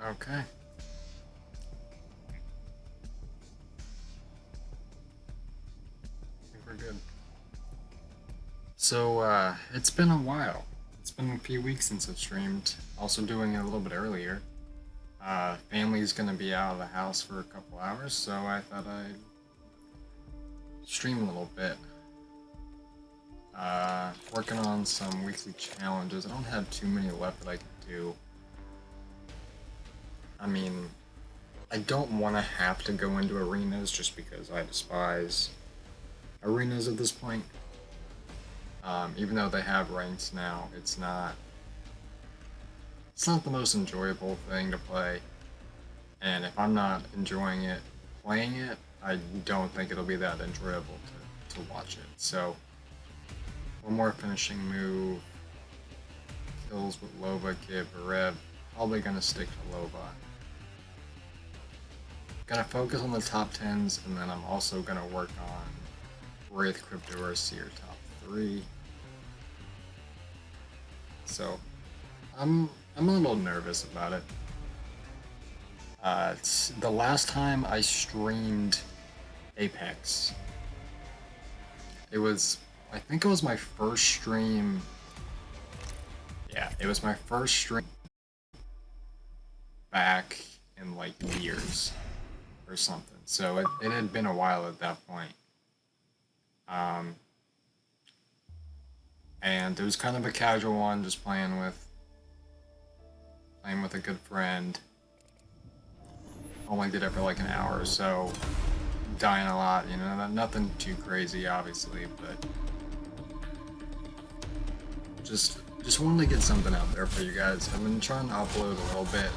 Okay. I think we're good. So, it's been a while. It's been a few weeks since I've streamed. Also doing it a little bit earlier. Family's gonna be out of the house for a couple hours, so I thought I'd stream a little bit. Working on some weekly challenges. I don't have too many left that I can do. I mean, I don't want to have to go into arenas just because I despise arenas at this point. Even though they have ranks now, it's not the most enjoyable thing to play. And if I'm not enjoying it playing it, I don't think it'll be that enjoyable to watch it. So one more finishing move, kills with Lova, Kid, Berev. Probably gonna stick to Lova. Gonna focus on the top 10s, and then I'm also gonna work on Wraith, Crypto, or Seer top 3. So I'm a little nervous about it. It's the last time I streamed Apex. I think it was my first stream. Yeah, it was my first stream back in like years or something. So it had been a while at that point. Um, and it was kind of a casual one, just playing with a good friend. Only did it for like an hour or so, dying a lot, nothing too crazy, obviously, but just wanted to get something out there for you guys. I've been trying to upload a little bit.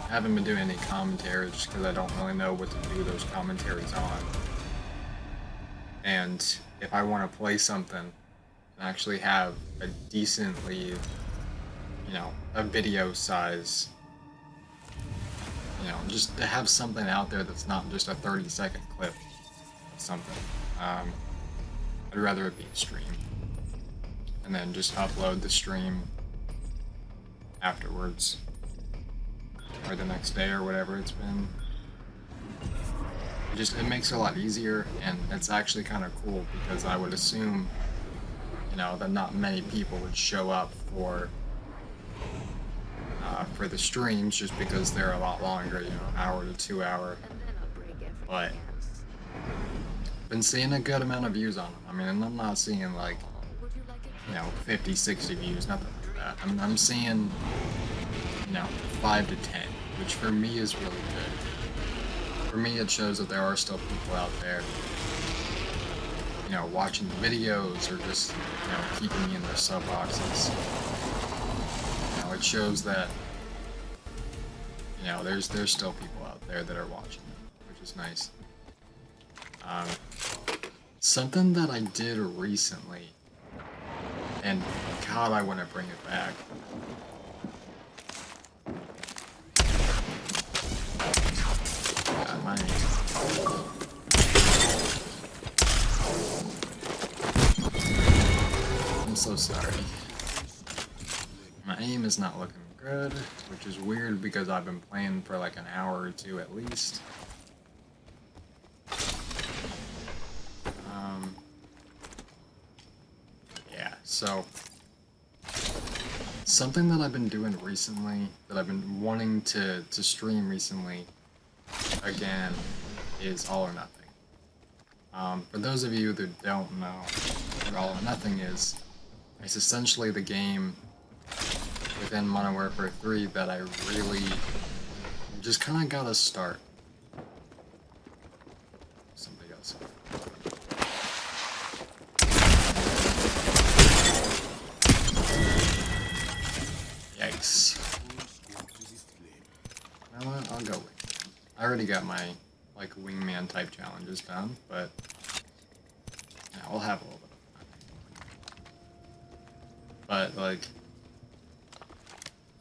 I haven't been doing any commentaries just because I don't really know what to do those commentaries on. And if I want to play something and actually have a decently, a video size, just to have something out there that's not just a 30-second clip of something. I'd rather it be a stream. And then just upload the stream afterwards. Or the next day or whatever it's been. It makes it a lot easier, and it's actually kind of cool because I would assume, that not many people would show up for the streams just because they're a lot longer, hour to 2 hour. But been seeing a good amount of views on them. I mean, I'm not seeing like 50, 60 views, nothing like that. I'm seeing 5 to 10, which for me is really good. For me, it shows that there are still people out there, watching the videos or just keeping me in their sub boxes. It shows that there's still people out there that are watching, which is nice. Something that I did recently, and God, I want to bring it back. I'm so sorry. My aim is not looking good, which is weird because I've been playing for like an hour or two at least. Yeah, so something that I've been doing recently, that I've been wanting to stream recently, again, is All or Nothing. For those of you that don't know what All or Nothing is, it's essentially the game within Modern Warfare 3 that I really just kind of got to start. Somebody else. Yikes. You know what? I'll go with it. I already got my wingman type challenges done, but we'll have a little bit of fun. But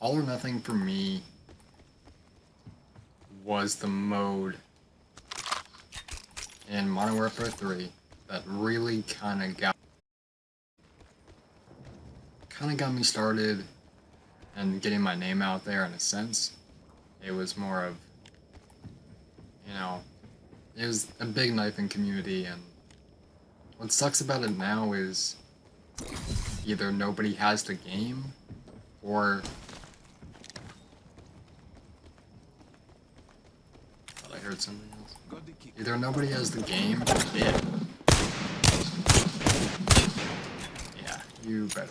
All or Nothing for me was the mode in Modern Warfare 3 that really kind of got me started and getting my name out there in a sense. It was more of, you know, it was a big knifing community, and what sucks about it now is either nobody has the game, or I heard something else. Either nobody has the game, or it. Yeah, you better.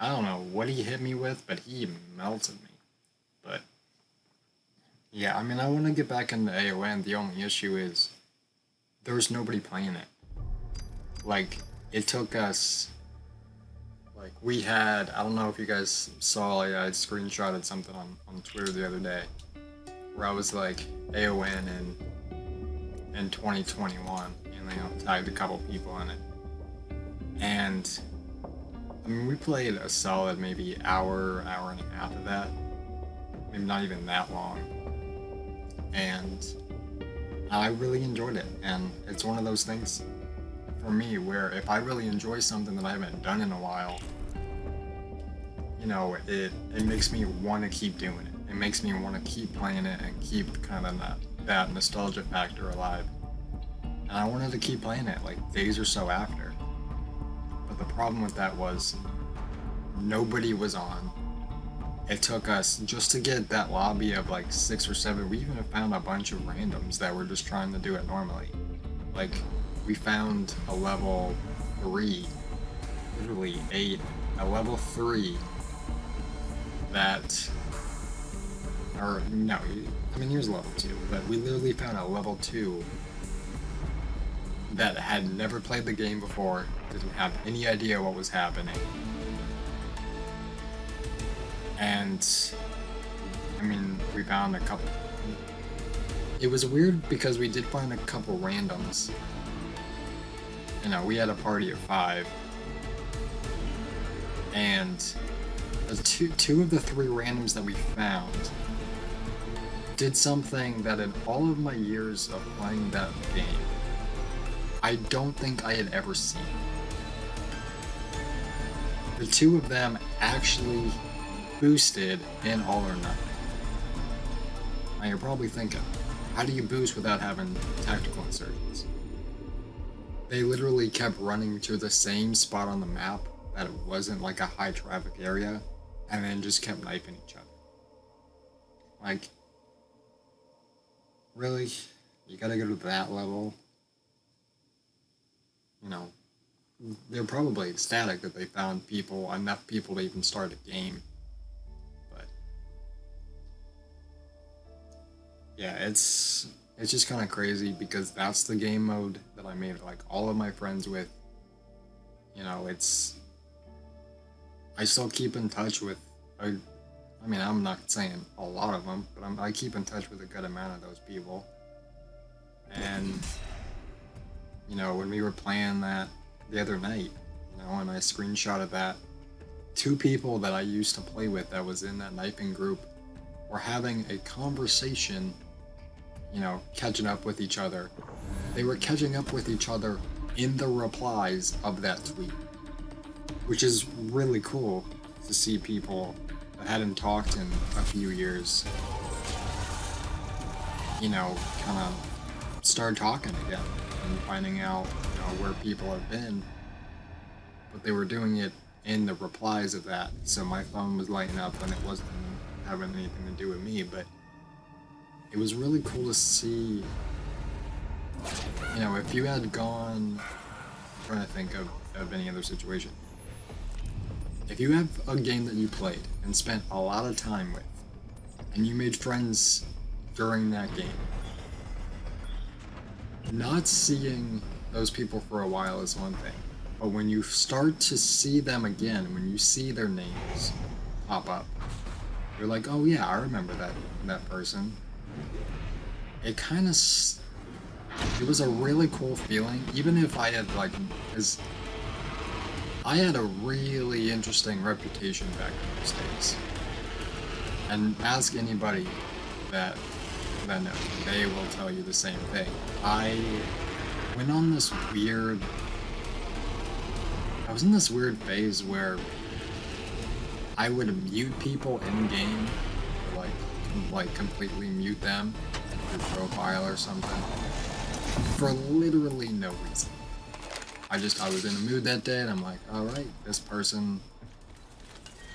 I don't know what he hit me with, but he melted me. But yeah, I mean, I want to get back into AON. The only issue is there's nobody playing it. Like, it took us. Like, we had. I don't know if you guys saw, I screenshotted something on Twitter the other day where I was like, AON in 2021, and tagged a couple people in it. And I mean, we played a solid maybe hour and a half of that. Maybe not even that long. And I really enjoyed it. And it's one of those things for me where if I really enjoy something that I haven't done in a while, it makes me want to keep doing it. It makes me want to keep playing it and keep kind of that nostalgia factor alive. And I wanted to keep playing it like days or so after. But the problem with that was nobody was on. It took us just to get that lobby of like 6 or 7. We even found a bunch of randoms that were just trying to do it normally. Like, we found a level 3, literally a level 3 that, or no, I mean, here's level 2, but we literally found a level 2 that had never played the game before, didn't have any idea what was happening. And, I mean, we found a couple. It was weird because we did find a couple randoms. We had a party of 5. And two of the 3 randoms that we found did something that in all of my years of playing that game, I don't think I had ever seen. The 2 of them actually boosted in All or Nothing. Now you're probably thinking, how do you boost without having tactical insertions? They literally kept running to the same spot on the map that it wasn't like a high traffic area, and then just kept knifing each other. Like, really? You gotta go to that level? They're probably ecstatic that they found enough people to even start a game. But yeah, it's just kind of crazy because that's the game mode that I made like all of my friends with. I still keep in touch with I'm not saying a lot of them, but I keep in touch with a good amount of those people. And when we were playing that the other night, and I screenshotted that, 2 people that I used to play with that was in that knifing group were having a conversation, catching up with each other. They were catching up with each other in the replies of that tweet, which is really cool to see people that hadn't talked in a few years, kind of start talking again and finding out, where people have been. But they were doing it in the replies of that, so my phone was lighting up and it wasn't having anything to do with me, but it was really cool to see, if you had gone, I'm trying to think of any other situation. If you have a game that you played and spent a lot of time with, and you made friends during that game, not seeing those people for a while is one thing, but when you start to see them again, when you see their names pop up, you're like, oh yeah, I remember that person. It kind of, it was a really cool feeling, even if I had like, because I had a really interesting reputation back in those days. And ask anybody that knows, they will tell you the same thing. I went on this weird. I was in this weird phase where I would mute people in game, like completely mute them through profile or something, for literally no reason. I was in a mood that day, and I'm like, all right, this person,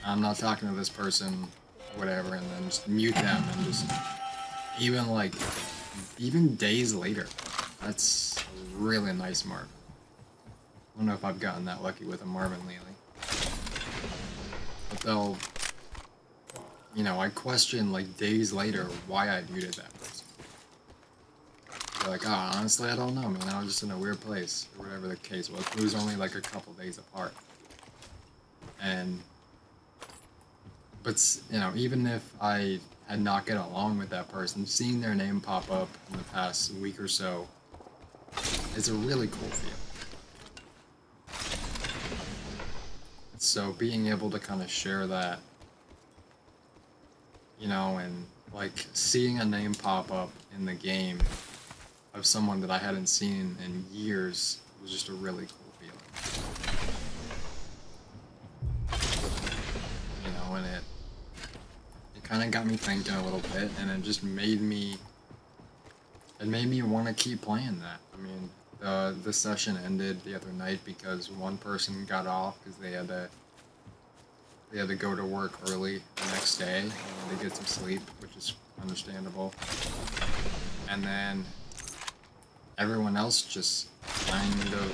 I'm not talking to this person, whatever, and then just mute them, and just even days later. That's a really nice Marvin. I don't know if I've gotten that lucky with a Marvin lately. But they'll, I question like days later why I muted that person. They're like, oh, honestly, I don't know, man. I was just in a weird place, or whatever the case was. It was only like a couple days apart. But even if I had not get along with that person, seeing their name pop up in the past week or so is a really cool feel. So being able to kind of share that, and like seeing a name pop up in the game of someone that I hadn't seen in years was just a really cool feeling. And it kind of got me thinking a little bit, and it just made me want to keep playing that. I mean, the session ended the other night because one person got off because they had to go to work early the next day and to get some sleep, which is understandable. And then everyone else just kind of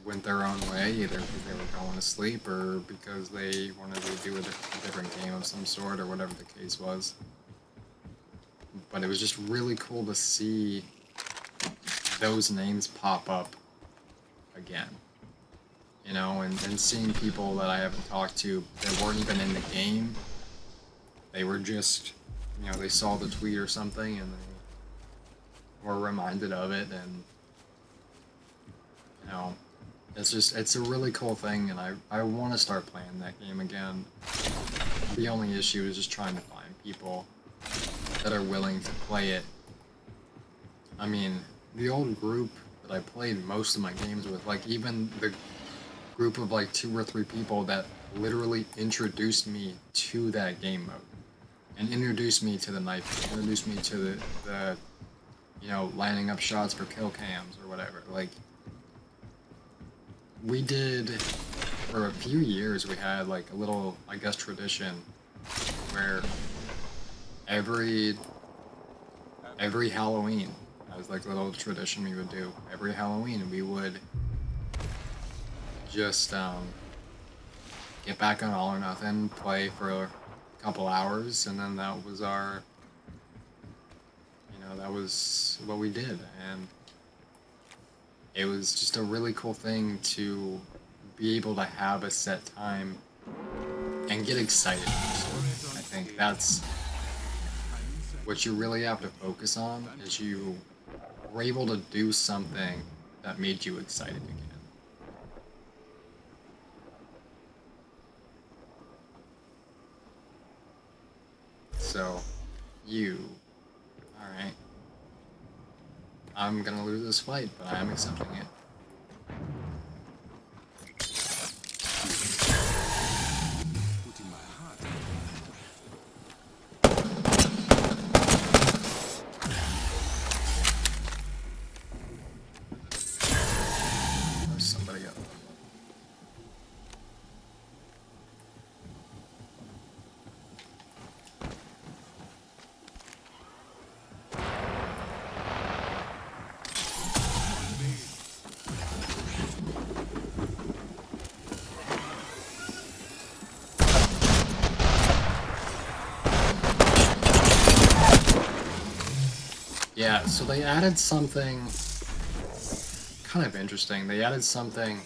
went their own way, either because they were going to sleep or because they wanted to do a different game of some sort or whatever the case was. But it was just really cool to see those names pop up again. And seeing people that I haven't talked to that weren't even in the game, they were just, they saw the tweet or something and they were reminded of it, and, it's a really cool thing, and I want to start playing that game again. The only issue is just trying to find people that are willing to play it. I mean, the old group that I played most of my games with, like even the group of like 2 or 3 people that literally introduced me to that game mode and introduced me to the knife, introduced me to the lining up shots for kill cams or whatever. Like, we did, for a few years, we had like a little, I guess, tradition where every Halloween, that was like a little tradition we would do. Every Halloween we would just get back on All or Nothing, play for a couple hours, and then that was that was what we did. And it was just a really cool thing to be able to have a set time and get excited. I think that's what you really have to focus on, is you were able to do something that made you excited again. So, alright. I'm gonna lose this fight, but I am accepting it. There's somebody up. Yeah, so they added something kind of interesting. They added something.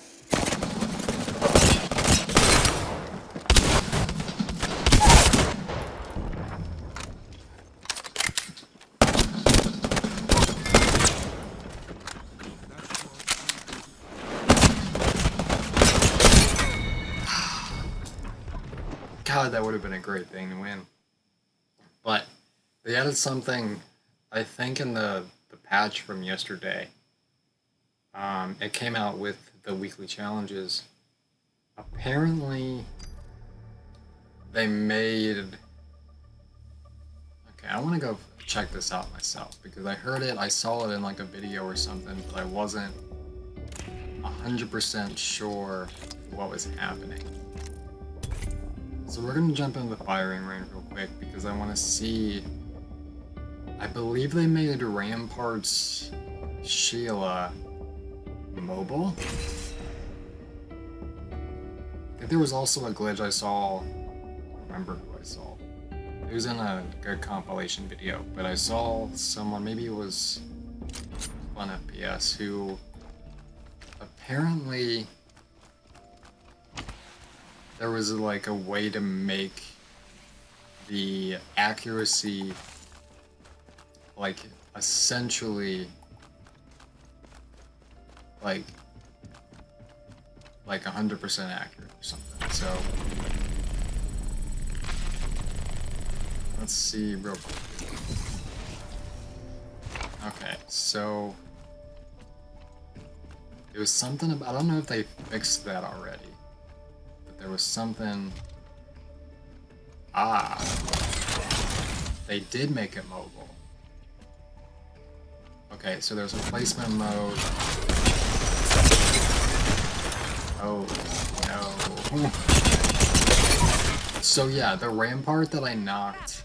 side, that would have been a great thing to win. But they added something, I think, in the patch from yesterday. It came out with the weekly challenges. Apparently, they made. Okay, I want to go check this out myself because I heard it, I saw it in like a video or something, but I wasn't 100% sure what was happening. So we're gonna jump into the firing range real quick because I want to see. I believe they made Rampart's Sheila mobile. I think there was also a glitch I saw. I don't remember who I saw. It was in a good compilation video, but I saw someone, maybe it was Fun FPS, who apparently there was like a way to make the accuracy like essentially like 100% accurate or something. So let's see real quick. Okay, so it was something about, I don't know if they fixed that already, but there was something. They did make it mobile. Okay, so there's replacement mode. Oh no. So yeah, the Rampart that I knocked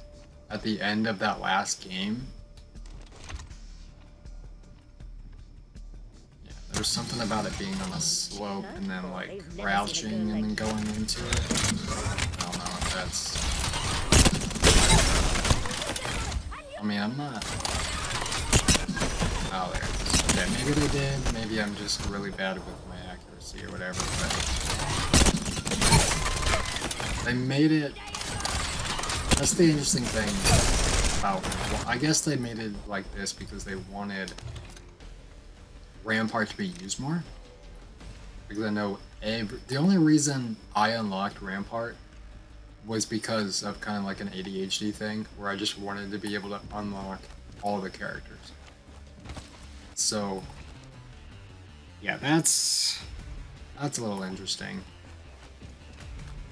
at the end of that last game. Yeah, there's something about it being on a slope and then like crouching and then going into it. I don't know if that's. I mean, I'm not. Oh, there it is. Okay, maybe they did. Maybe I'm just really bad with my accuracy or whatever, but they made it. That's the interesting thing about. Well, I guess they made it like this because they wanted Rampart to be used more. Because I know the only reason I unlocked Rampart was because of kind of like an ADHD thing, where I just wanted to be able to unlock all the characters. So, yeah, that's a little interesting.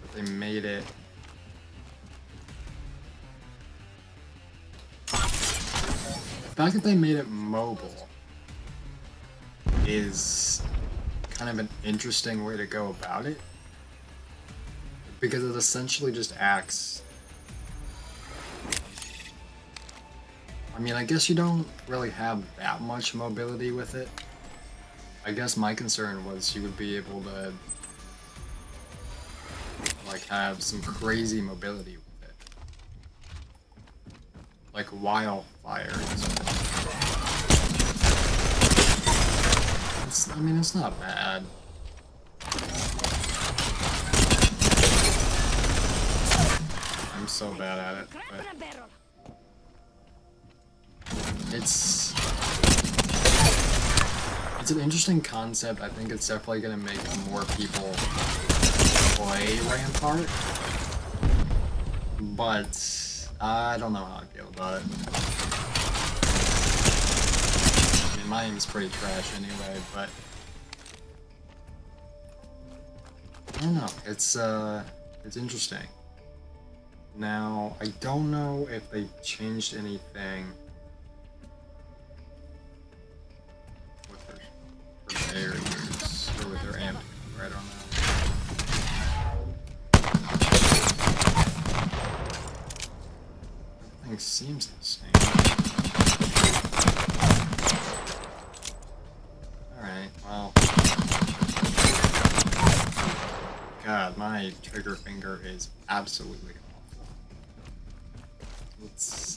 But they made it. The fact that they made it mobile is kind of an interesting way to go about it. Because it essentially just acts. I mean, I guess you don't really have that much mobility with it. I guess my concern was you would be able to like have some crazy mobility with it. Like wildfire. I mean, it's not bad. I'm so bad at it, but it's an interesting concept. I think it's definitely going to make more people play Rampart, but I don't know how I feel about it. I mean, my aim's pretty trash anyway, but I don't know. It's interesting. Now, I don't know if they changed anything with their barriers or with their amp. I don't know. Everything seems the same. Alright, well. God, my trigger finger is absolutely awful.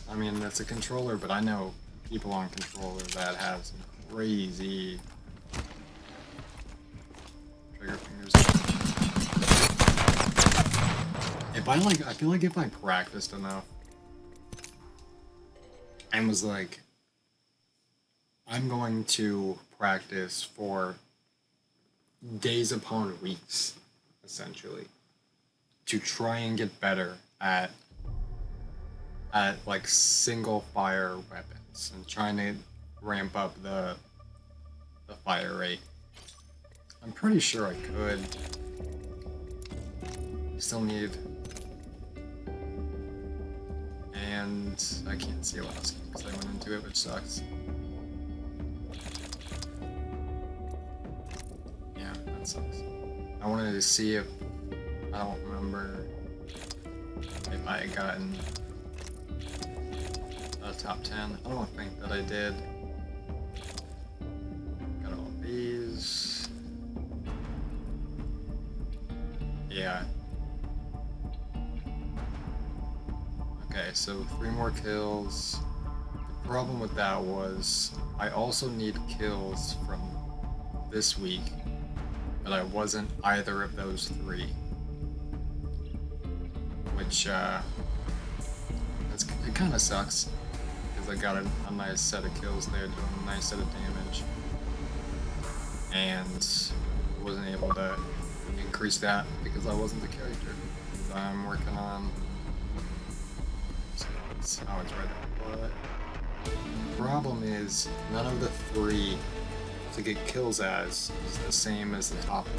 I mean, it's a controller, but I know people on controller that have some crazy trigger fingers. I feel like if I practiced enough and was like, I'm going to practice for days upon weeks, essentially. to try and get better at like single fire weapons and trying to ramp up the fire rate. I'm pretty sure I could. Still need, and I can't see last game because I went into it, which sucks. Yeah, that sucks. I wanted to see if, I don't remember if I had gotten a top 10. I don't think that I did. Got all these. Yeah. Okay, so 3 more kills. The problem with that was I also need kills from this week, but I wasn't either of those 3. Which, it kind of sucks, because I got a nice set of kills there, doing a nice set of damage, and wasn't able to increase that because I wasn't the character that I'm working on. So it's right there. But the problem is, none of the 3 to get kills as is the same as the top 1.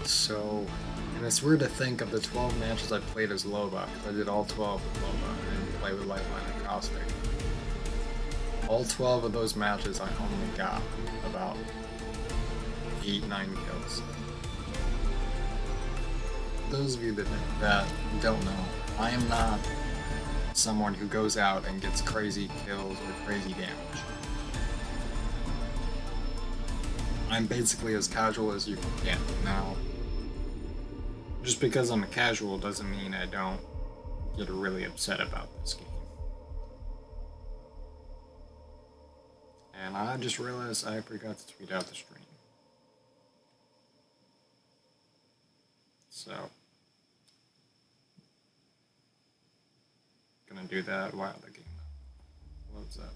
So, and it's weird to think of the 12 matches I played as Loba, because I did all 12 with Loba, and didn't play with Lifeline and Caustic. All 12 of those matches I only got about 8-9 kills. Those of you that don't know, I am not someone who goes out and gets crazy kills or crazy damage. I'm basically as casual as you can get. Now, just because I'm a casual doesn't mean I don't get really upset about this game. And I just realized I forgot to tweet out the stream. So, gonna do that while the game loads up.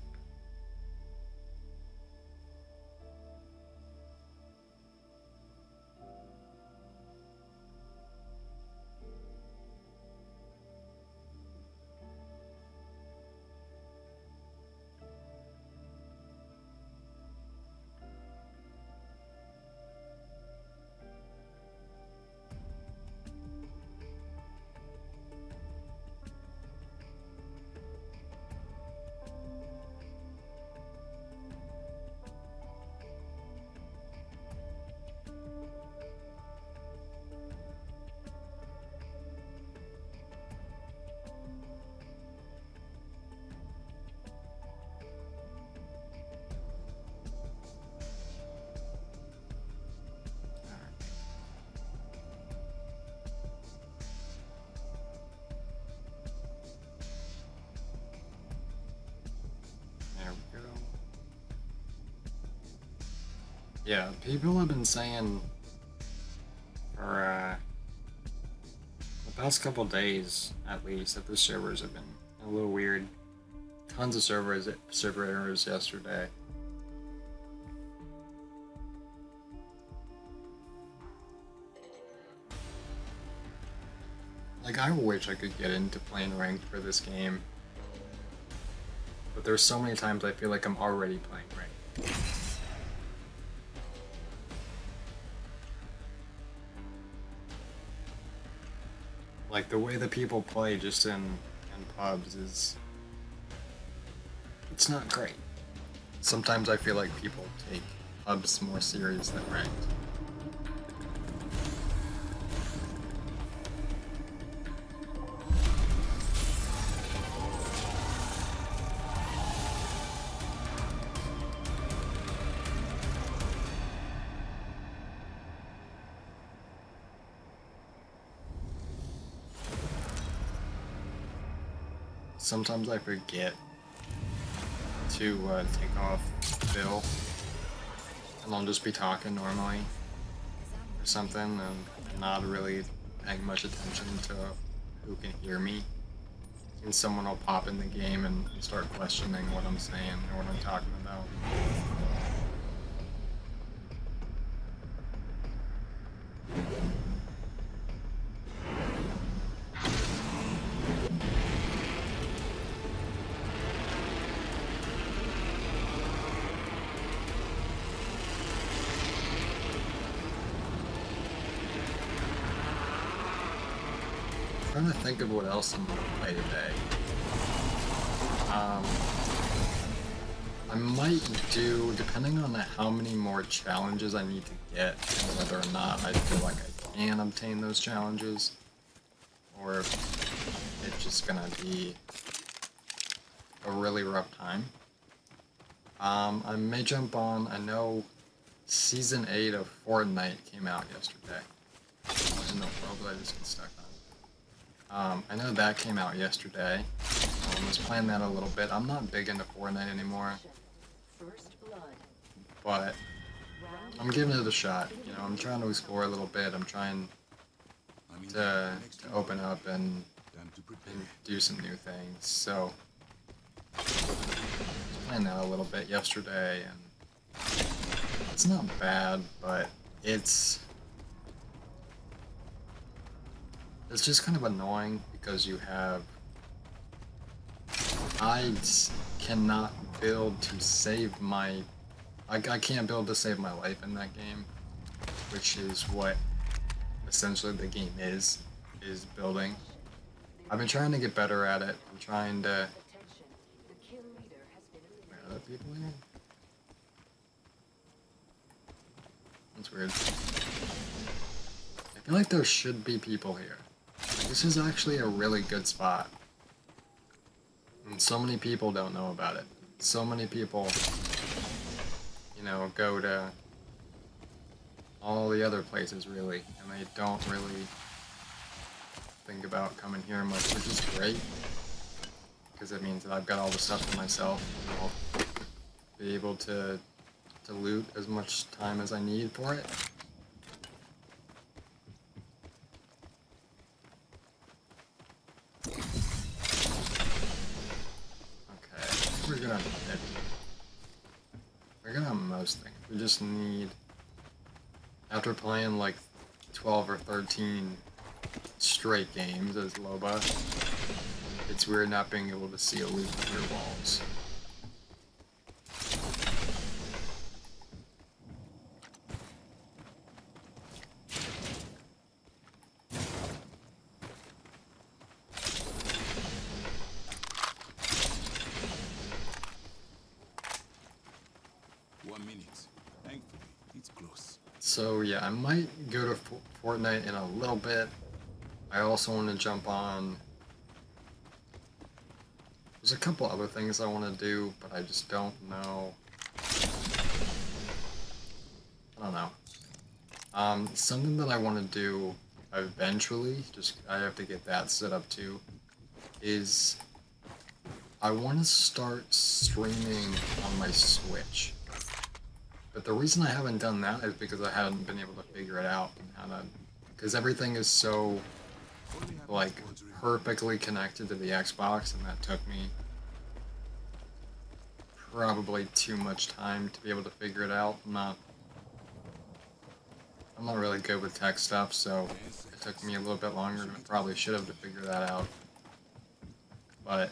Yeah, people have been saying for the past couple days, at least, that the servers have been a little weird. Tons of server errors yesterday. Like, I wish I could get into playing ranked for this game, but there's so many times I feel like I'm already playing ranked. Like, the way that people play just in pubs is... it's not great. Sometimes I feel like people take pubs more serious than ranked. Sometimes I forget to take off Phil, and I'll just be talking normally or something and not really paying much attention to who can hear me. And someone will pop in the game and start questioning what I'm saying or what I'm talking about. trying to think of what else I'm gonna play today. Um, I might do, depending on how many more challenges I need to get, and whether or not I feel like I can obtain those challenges, or if it's just gonna be a really rough time. I may jump on, I know Season 8 of Fortnite came out yesterday. What in the world did I just get stuck on? I know that came out yesterday. I was playing that a little bit. I'm not big into Fortnite anymore, but I'm giving it a shot. You know, I'm trying to explore a little bit. I'm trying to open up and do some new things. So, I was playing that a little bit yesterday, and it's not bad, but it's just kind of annoying because you have... I cannot build to save my... I can't build to save my life in that game, which is what essentially the game is building. I've been trying to get better at it. I'm trying to... Where are there people here? That's weird. I feel like there should be people here. This is actually a really good spot. And so many people don't know about it. So many people, you know, go to all the other places really, and they don't really think about coming here much, which is great. Because it means that I've got all the stuff to myself, and I'll be able to loot as much time as I need for it. We're gonna most things. We just need, after playing like 12 or 13 straight games as Loba, it's weird not being able to see a loop of your walls. So yeah, I might go to Fortnite in a little bit. I also want to jump on... There's a couple other things I want to do, but I just don't know. I don't know. Something that I want to do eventually, just I have to get that set up too, is I want to start streaming on my Switch. But the reason I haven't done that is because I haven't been able to figure it out and how to, because everything is so like perfectly connected to the Xbox, and that took me probably too much time to be able to figure it out. I'm not really good with tech stuff, so it took me a little bit longer than I probably should have to figure that out. But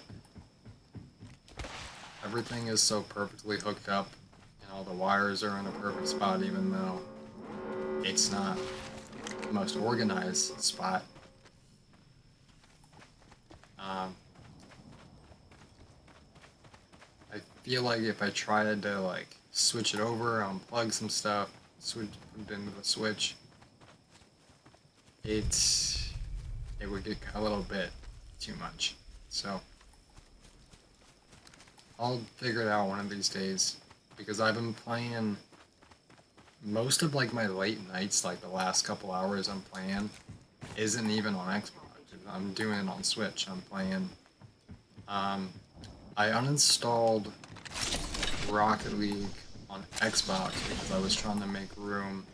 everything is so perfectly hooked up, and all the wires are in a perfect spot, even though it's not the most organized spot. I feel like if I tried to like switch it over, unplug some stuff, switch it into the Switch, it would get a little bit too much. So I'll figure it out one of these days, because I've been playing most of like my late nights, like the last couple hours I'm playing isn't even on Xbox. I'm doing it on Switch. I'm playing. I uninstalled Rocket League on Xbox because I was trying to make room.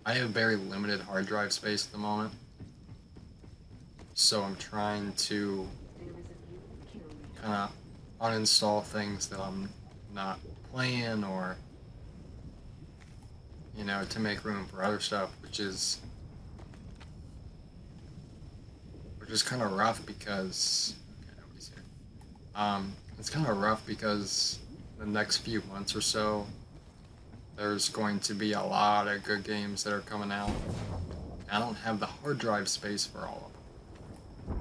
I have very limited hard drive space at the moment, so I'm trying to kind of uninstall things that I'm not playing, or you know, to make room for other stuff, which is kind of rough because okay, nobody's here. It's kind of rough because the next few months or so, there's going to be a lot of good games that are coming out. I don't have the hard drive space for all of them.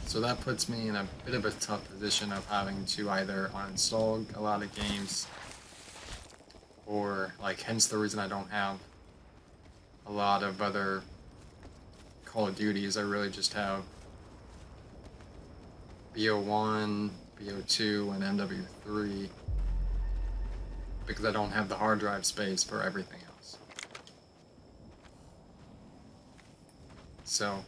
So that puts me in a bit of a tough position of having to either uninstall a lot of games, or like hence the reason I don't have a lot of other Call of Duties. I really just have BO1, BO2, and MW3 because I don't have the hard drive space for everything else. So,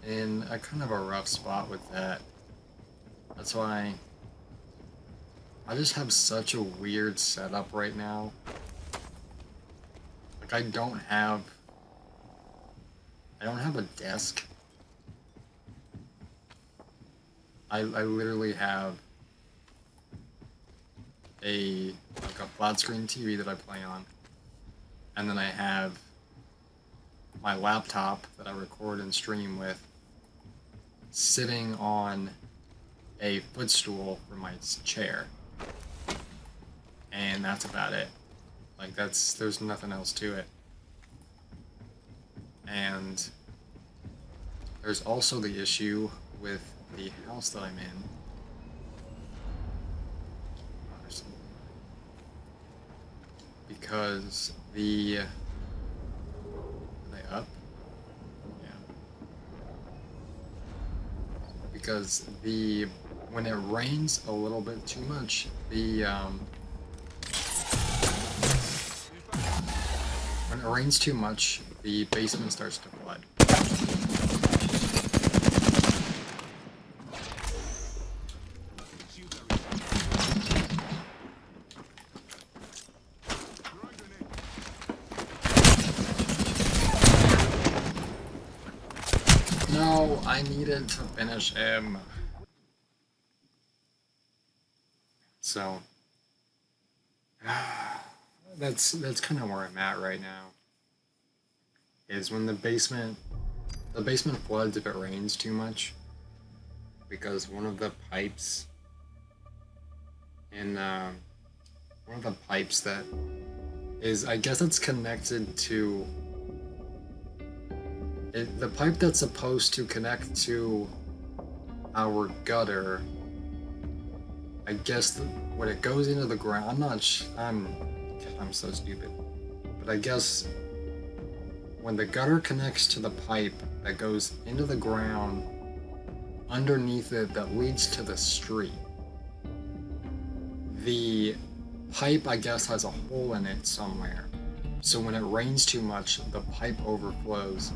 in a kind of a rough spot with that. That's why I just have such a weird setup right now. Like I don't have a desk. I literally have a flat screen TV that I play on, and then I have my laptop that I record and stream with sitting on a footstool for my chair, and that's about it. Like there's nothing else to it. And there's also the issue with the house that I'm in. Because are they up? Yeah. Because when it rains a little bit too much, when it rains too much, the basement starts to flood. No, I needed to finish him. So that's kind of where I'm at right now. Is when the basement floods if it rains too much, because one of the pipes that is, I guess it's connected to the pipe that's supposed to connect to our gutter. I guess when it goes into the ground, I'm so stupid, but I guess when the gutter connects to the pipe that goes into the ground underneath it that leads to the street, the pipe, I guess, has a hole in it somewhere. So when it rains too much, the pipe overflows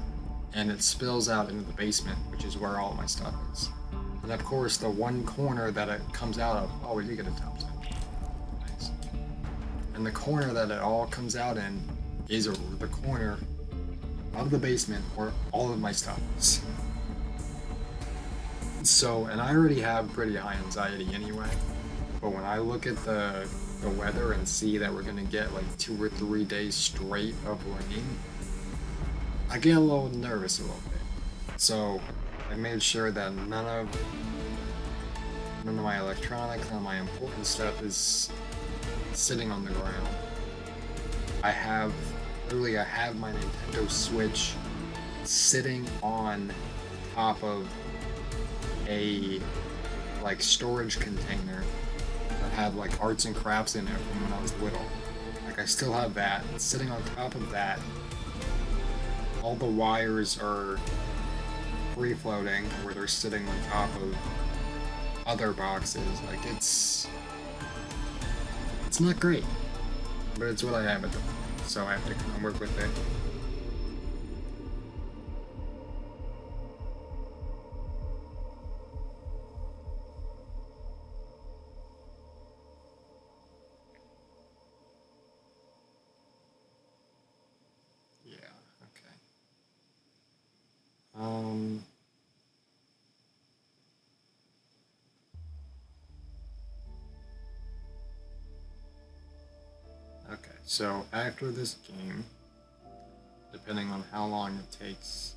and it spills out into the basement, which is where all my stuff is. And of course, the one corner that it comes out of, oh, we did get a top 10. Nice. And the corner that it all comes out in is the corner of the basement where all of my stuff is. So, and I already have pretty high anxiety anyway, but when I look at the weather and see that we're gonna get like 2 or 3 days straight of rain, I get a little nervous a little bit. So I made sure that none of my electronics, none of my important stuff is sitting on the ground. I have my Nintendo Switch sitting on top of a like storage container that had like arts and crafts in it from when I was little. Like I still have that. It's sitting on top of that. All the wires are free floating where they're sitting on top of other boxes. Like it's not great, but it's what I have at the moment, so I have to kind of work with it. Yeah, okay. Okay, so after this game, depending on how long it takes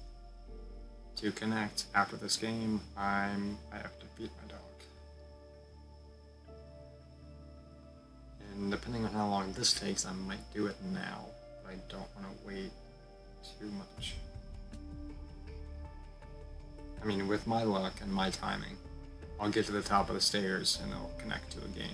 to connect after this game, I have to feed my dog. And depending on how long this takes, I might do it now, but I don't want to wait too much. I mean, with my luck and my timing, I'll get to the top of the stairs and it'll connect to the game.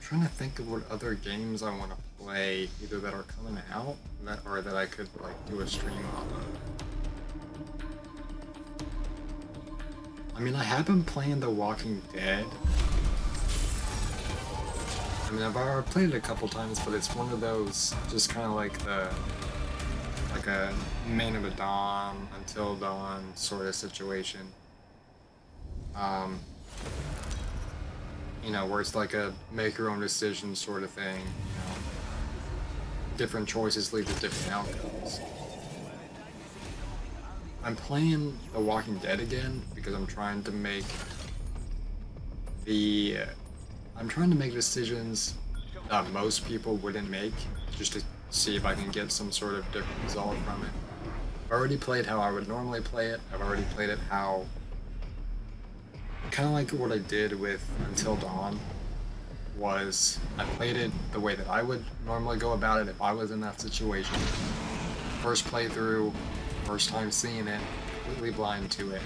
Trying to think of what other games I want to play, either that are coming out or that I could like do a stream on. I mean, I have been playing The Walking Dead. I mean, I've already played it a couple times, but it's one of those just kind of like a Man of the Dawn, Until Dawn sort of situation. You know, where it's like a make your own decision sort of thing. You know, different choices lead to different outcomes. I'm playing The Walking Dead again because I'm trying to make decisions that most people wouldn't make, just to see if I can get some sort of different result from it. I've already played how I would normally play it. I've already played it how kind of like what I did with Until Dawn was I played it the way that I would normally go about it if I was in that situation. First playthrough, first time seeing it, completely blind to it.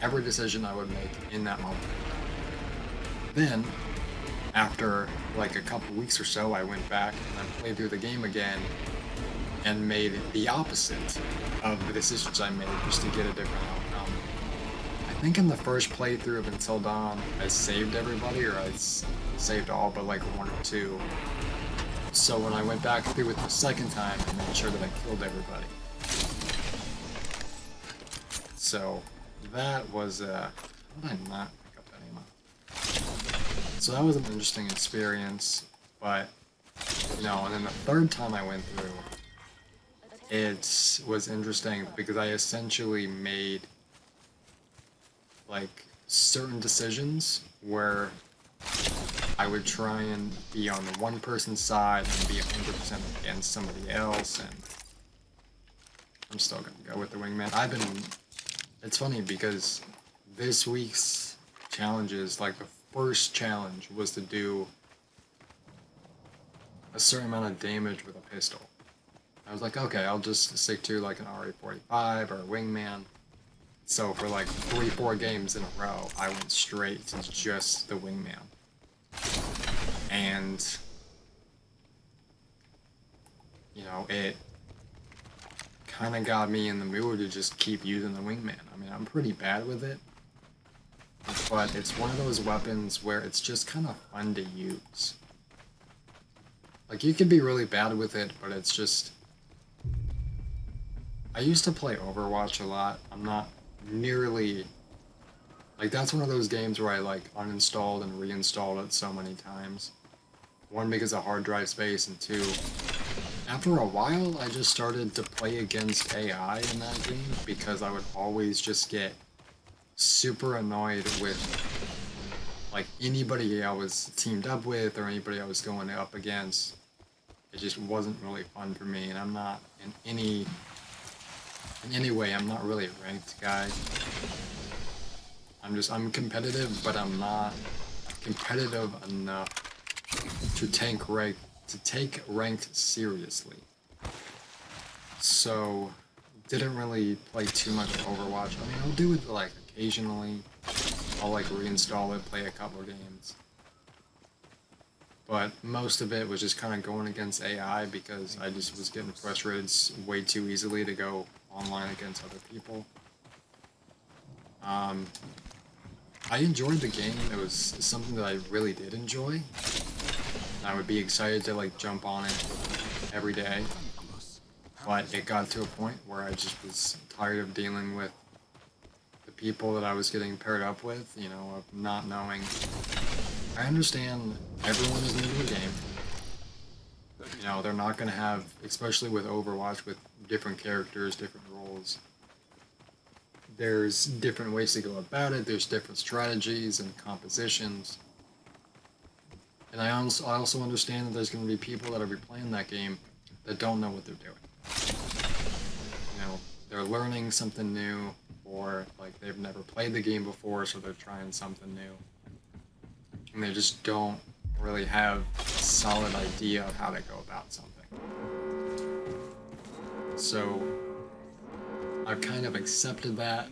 Every decision I would make in that moment. Then, after like a couple weeks or so, I went back and I played through the game again and made the opposite of the decisions I made just to get a different outcome. I think in the first playthrough of Until Dawn, I saved everybody, or I saved all but like one or two. So when I went back through it the second time, I made sure that I killed everybody. So that was, how did I not pick up that ammo? So that was an interesting experience, but, you know, and then the third time I went through, it was interesting because I essentially made like certain decisions where I would try and be on the one person's side and be 100% against somebody else, and I'm still gonna go with the wingman. It's funny because this week's challenges, like the first challenge was to do a certain amount of damage with a pistol. I was like, okay, I'll just stick to like an RE45 or a wingman. So for like 3-4 games in a row, I went straight to just the wingman. And, you know, it kind of got me in the mood to just keep using the wingman. I mean, I'm pretty bad with it, but it's one of those weapons where it's just kind of fun to use. Like, you can be really bad with it, but it's just... I used to play Overwatch a lot. I'm not nearly... Like, that's one of those games where I, like, uninstalled and reinstalled it so many times. One, because of hard drive space, and two, after a while, I just started to play against AI in that game because I would always just get super annoyed with, like, anybody I was teamed up with or anybody I was going up against. It just wasn't really fun for me, and I'm not in any way, I'm not really a ranked guy. I'm competitive, but I'm not competitive enough to take ranked seriously. So, didn't really play too much Overwatch. I mean, I'll do it like occasionally. I'll like reinstall it, play a couple of games. But most of it was just kind of going against AI because I just was getting frustrated way too easily to go online against other people. I enjoyed the game. It was something that I really did enjoy. I would be excited to like jump on it every day. But it got to a point where I just was tired of dealing with the people that I was getting paired up with, you know, of not knowing. I understand everyone is new to the game. You know, they're not going to have, especially with Overwatch, with different characters, different roles. There's different ways to go about it. There's different strategies and compositions. And I also understand that there's going to be people that are replaying that game that don't know what they're doing. You know, they're learning something new, or like they've never played the game before, so they're trying something new. And they just don't really have a solid idea of how to go about something. So I've kind of accepted that.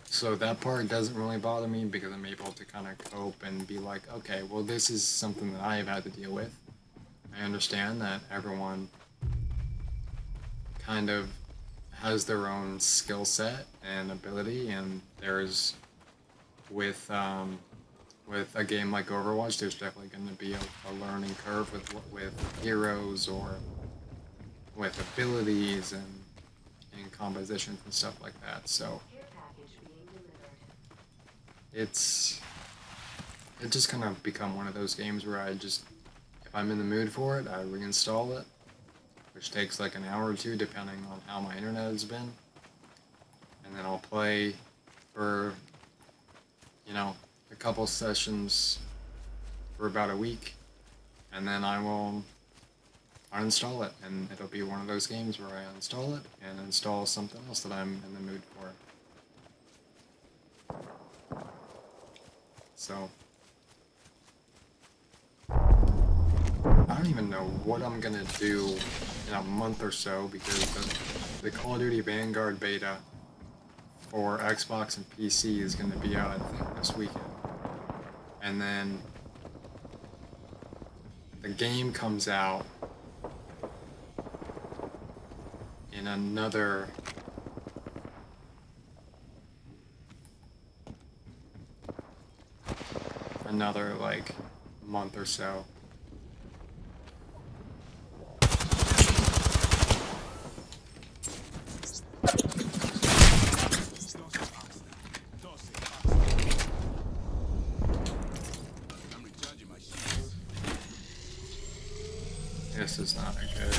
So that part doesn't really bother me because I'm able to kind of cope and be like, okay, well, this is something that I have had to deal with. I understand that everyone kind of has their own skill set and ability, and there's with a game like Overwatch, there's definitely going to be a learning curve with heroes or with abilities and compositions and stuff like that. So it's just kind of become one of those games where I just, if I'm in the mood for it, I reinstall it, which takes like an hour or two depending on how my internet has been, and then I'll play for, you know, a couple sessions for about a week, and then I will uninstall it, and it'll be one of those games where I uninstall it and install something else that I'm in the mood for. So I don't even know what I'm gonna do in a month or so, because the Call of Duty Vanguard beta for Xbox and PC is gonna be out, I think, this weekend. And then the game comes out in another like month or so. This is not a good.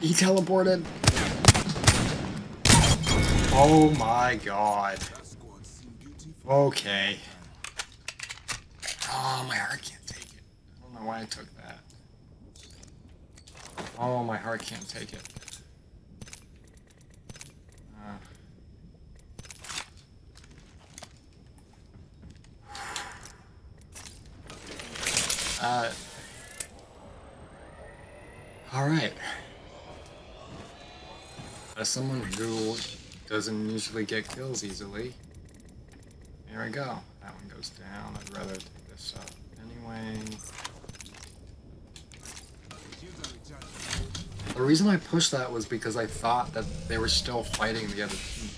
He teleported. Oh my god. Okay. Oh, my heart can't take it. I don't know why I took that. Oh, my heart can't take it. Alright. As someone who doesn't usually get kills easily, here we go. That one goes down. I'd rather take this up anyway. The reason I pushed that was because I thought that they were still fighting the other team.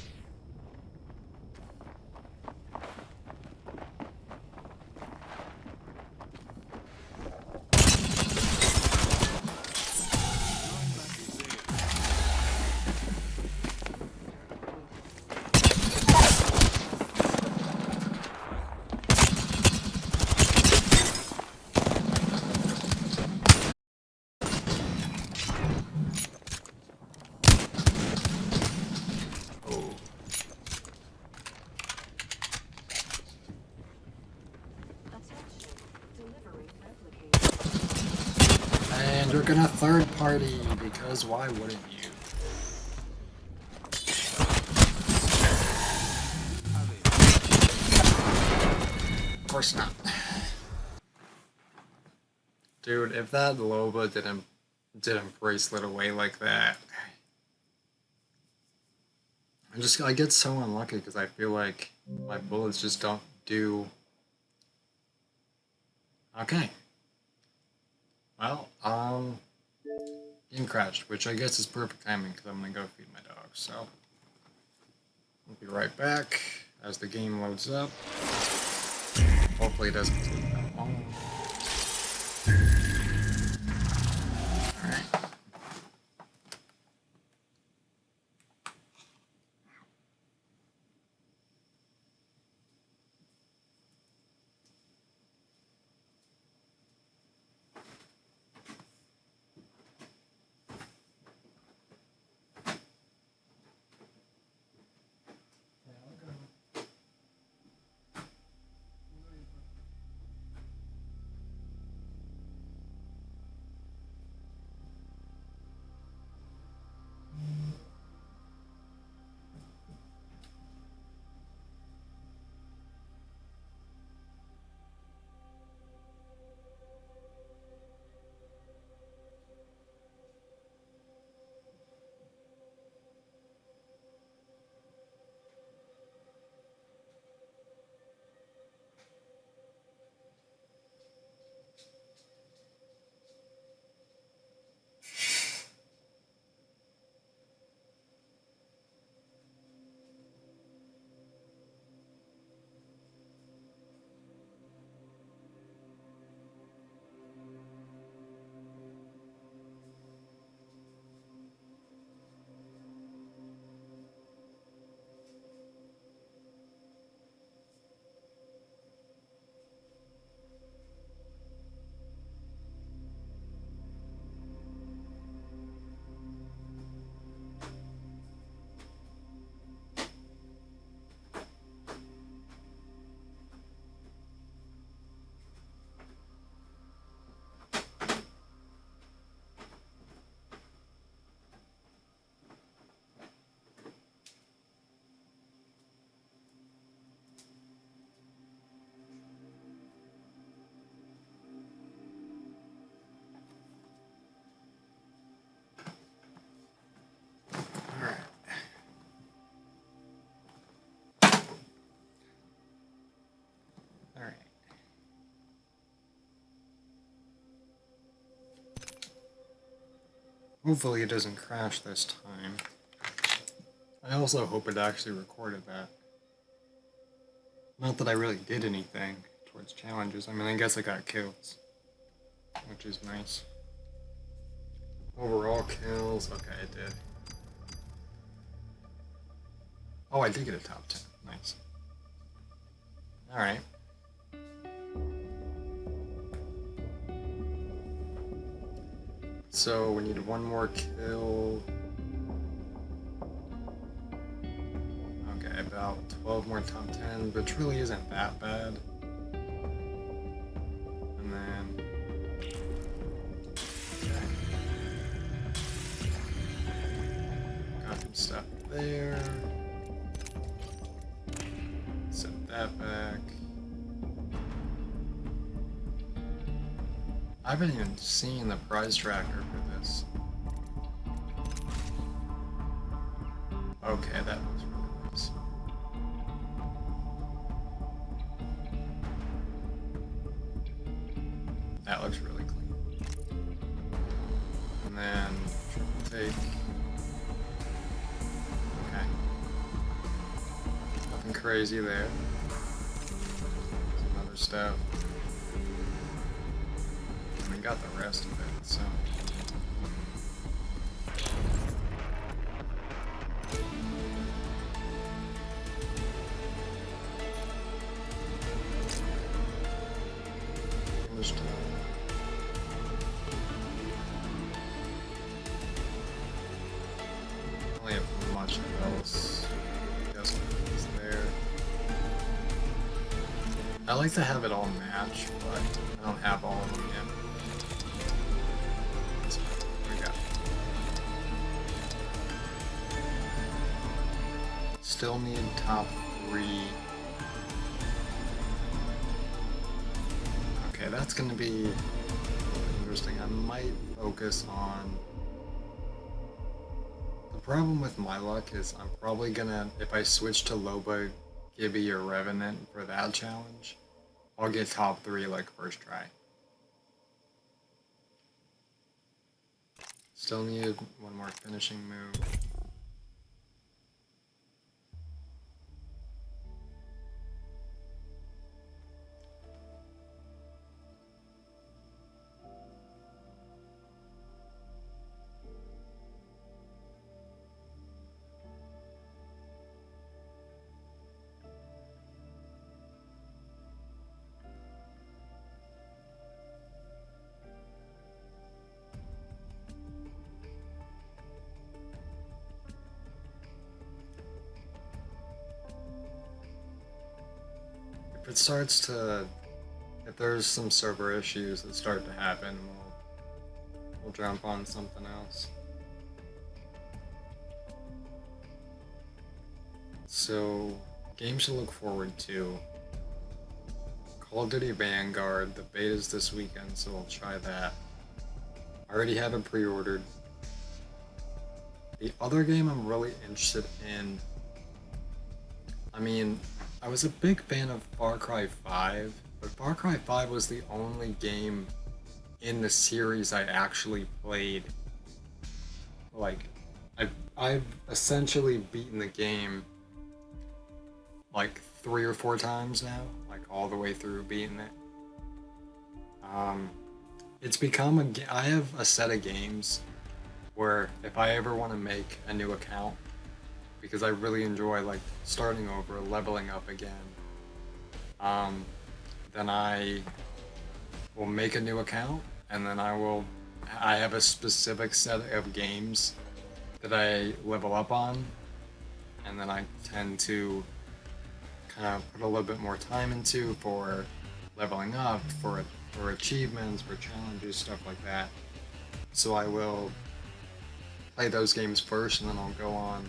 And you're gonna third party, because why wouldn't you? Of course not. Dude, if that Loba didn't bracelet away like that, I get so unlucky because I feel like my bullets just don't do. Okay. Well, game crashed, which I guess is perfect timing because I'm gonna go feed my dog. So I'll be right back as the game loads up. Hopefully it doesn't take that long. Alright. Alright. Hopefully it doesn't crash this time. I also hope it actually recorded that. Not that I really did anything towards challenges. I mean, I guess I got kills, which is nice. Overall kills, okay, I did. Oh, I did get a top 10, nice. Alright. So we need one more kill. Okay, about 12 more top 10, which really isn't that bad. And then... okay. Got some stuff there. Set that back. I haven't even seen the prize tracker for this. Okay, that looks really nice. That looks really clean. And then triple take. Okay. Nothing crazy there. Some other stuff. We got the rest of it, so. Just, only have much else. Yes, it's there. I like to have it all match, but I don't have all of them yet. Still need top 3. Okay, that's gonna be interesting. I might focus on the problem with my luck is I'm probably gonna, if I switch to Loba, Gibby, or Revenant for that challenge, I'll get top 3 like first try. Still needed one more finishing move. If it starts to, if there's some server issues that start to happen, we'll jump on something else. So, games to look forward to. Call of Duty Vanguard, the beta's this weekend, so I'll try that. I already have it pre-ordered. The other game I'm really interested in, I mean, I was a big fan of Far Cry 5, but Far Cry 5 was the only game in the series I actually played. Like, I've essentially beaten the game like 3 or 4 times now, like all the way through beating it. It's become I have a set of games where if I ever want to make a new account, because I really enjoy like starting over, leveling up again, then I will make a new account, and then I have a specific set of games that I level up on, and then I tend to kind of put a little bit more time into for leveling up, for achievements, for challenges, stuff like that. So I will play those games first, and then I'll go on,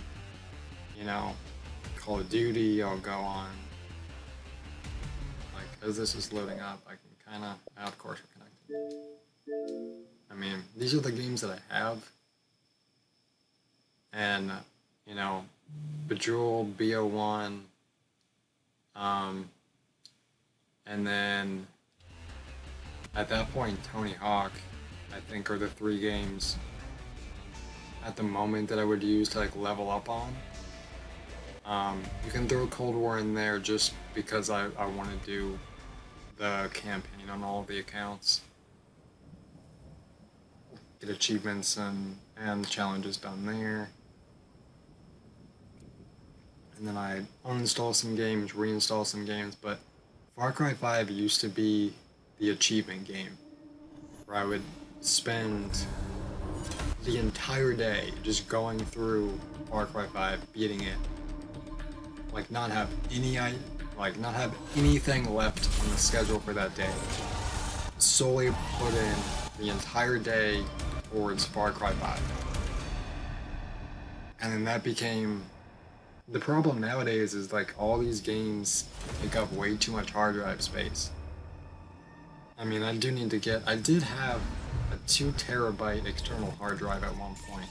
Call of Duty. I'll go on, like, as this is loading up, I can kind of, of course we're connected. I mean, these are the games that I have, and Bejeweled, BO1, and then at that point, Tony Hawk, I think, are the 3 games at the moment that I would use to like level up on. You can throw Cold War in there just because I want to do the campaign on all of the accounts, get achievements and challenges done there. And then I uninstall some games, reinstall some games, but Far Cry 5 used to be the achievement game, where I would spend the entire day just going through Far Cry 5, beating it, like not have anything left on the schedule for that day. Solely put in the entire day towards Far Cry 5. And then that became the problem nowadays is like all these games take up way too much hard drive space. I mean, I did have a 2 terabyte external hard drive at one point,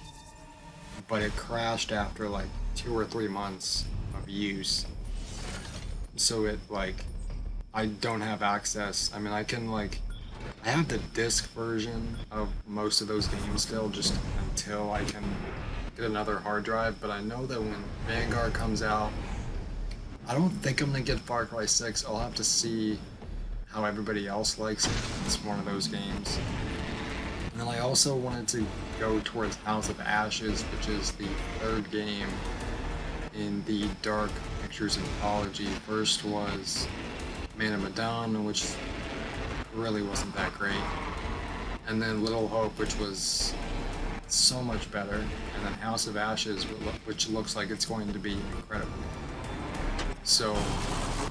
but it crashed after like 2 or 3 months of use. So I don't have access. I mean, I have the disc version of most of those games still, just until I can get another hard drive, but I know that when Vanguard comes out, I don't think I'm gonna get Far Cry 6. I'll have to see how everybody else likes it. It's one of those games. And then I also wanted to go towards House of Ashes, which is the 3rd game in the Dark Pictures anthology. First was Man of Medan, which really wasn't that great. And then Little Hope, which was so much better. And then House of Ashes, which looks like it's going to be incredible. So,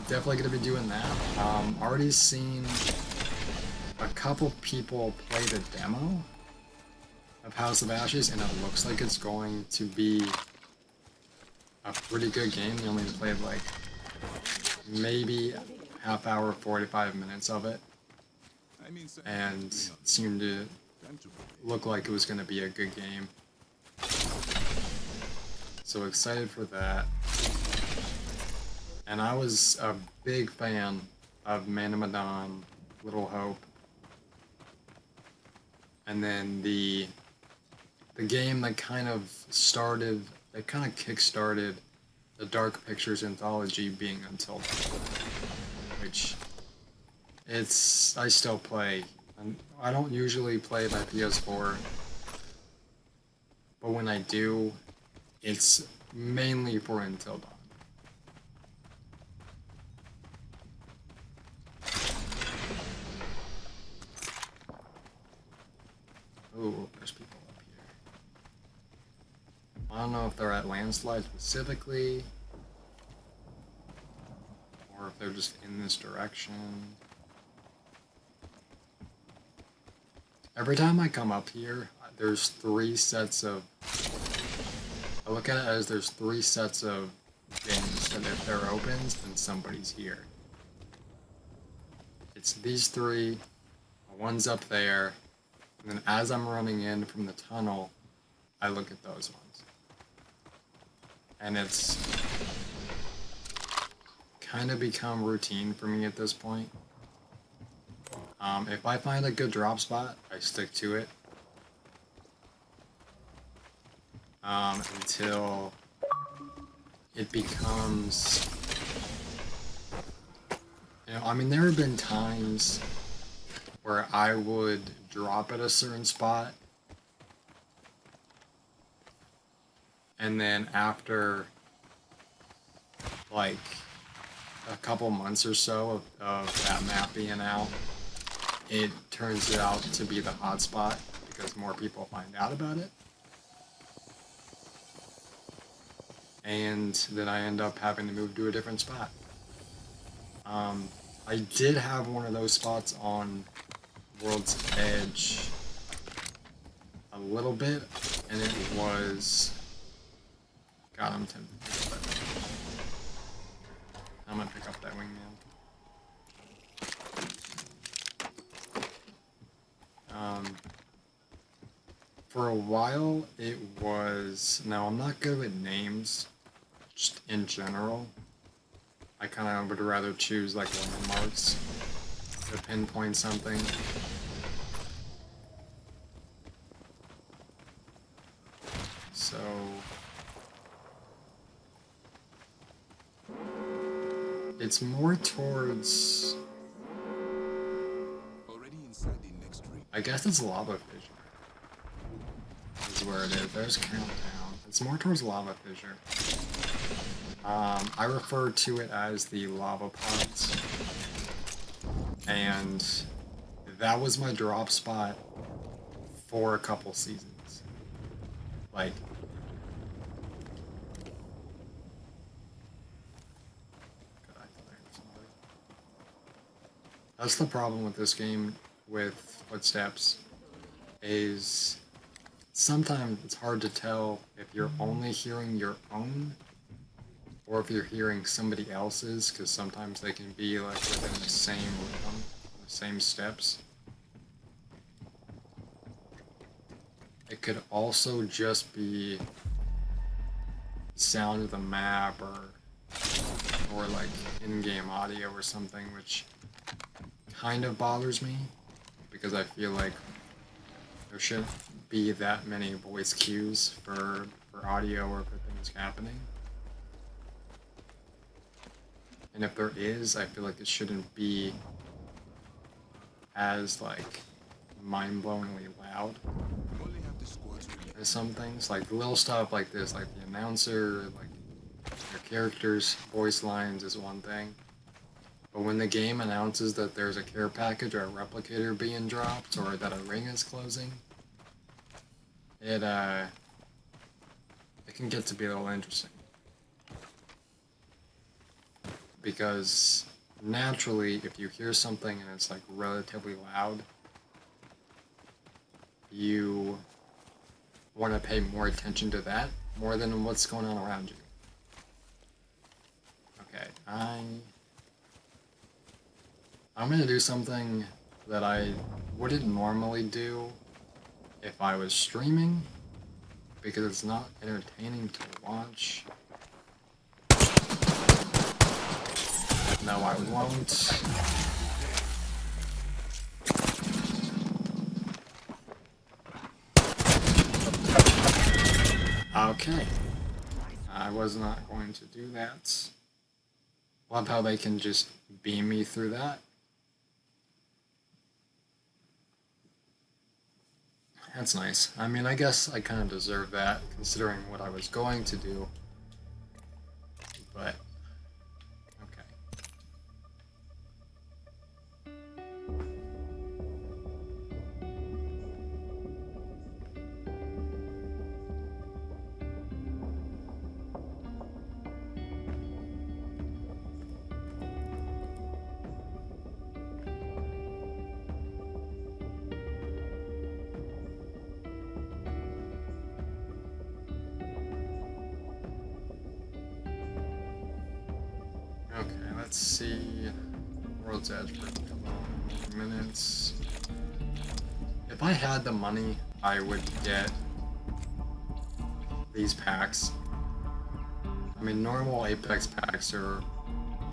definitely going to be doing that. Already seen a couple people play the demo of House of Ashes, and it looks like it's going to be a pretty good game. They only played like maybe half hour, 45 minutes of it, and it seemed to look like it was going to be a good game. So excited for that. And I was a big fan of Man of Medan, Little Hope. And then the game that kind of kick-started the Dark Pictures anthology being Until Dawn, which I still play. I don't usually play my PS4, but when I do, it's mainly for Until Dawn. Ooh, there's people up here. I don't know if they're at Landslide specifically, or if they're just in this direction. Every time I come up here, there's 3 sets of... I look at it as there's 3 sets of bins that if they're open, then somebody's here. It's these 3, one's up there, and then as I'm running in from the tunnel, I look at those ones. And it's kind of become routine for me at this point. If I find a good drop spot, I stick to it. Until it becomes... You know, I mean, there have been times where I would drop at a certain spot, and then after, like, a couple months or so of that map being out, it turns out to be the hotspot because more people find out about it. And then I end up having to move to a different spot. I did have one of those spots on World's Edge a little bit, and it was... God, I'm tempted to pick up that wingman. I'm gonna pick up that wingman. For a while, it was... Now, I'm not good with names, just in general. I kind of would rather choose, like, landmarks to pinpoint something. So... It's more towards... I guess it's Lava Fissure. Is where it is. There's Countdown. It's more towards Lava Fissure. I refer to it as the Lava Pods. And that was my drop spot for a couple seasons. Like... That's the problem with this game, with Footsteps, is sometimes it's hard to tell if you're only hearing your own or if you're hearing somebody else's, because sometimes they can be like within the same rhythm, the same steps. It could also just be sound of the map or like in-game audio or something, which kind of bothers me, because I feel like there shouldn't be that many voice cues for audio or for things happening. And if there is, I feel like it shouldn't be as, like, mind-blowingly loud as some things. Like, little stuff like this, like the announcer, like, your character's voice lines is one thing. But when the game announces that there's a care package or a replicator being dropped, or that a ring is closing, it can get to be a little interesting. Because naturally, if you hear something and it's like relatively loud, you want to pay more attention to that more than what's going on around you. Okay, I'm gonna do something that I wouldn't normally do if I was streaming, because it's not entertaining to watch. No, I won't. Okay. I was not going to do that. Love how they can just beam me through that. That's nice. I mean, I guess I kind of deserve that, considering what I was going to do. But, okay. Okay, let's see. World's Edge for 12 minutes. If I had the money, I would get these packs. I mean, normal Apex packs are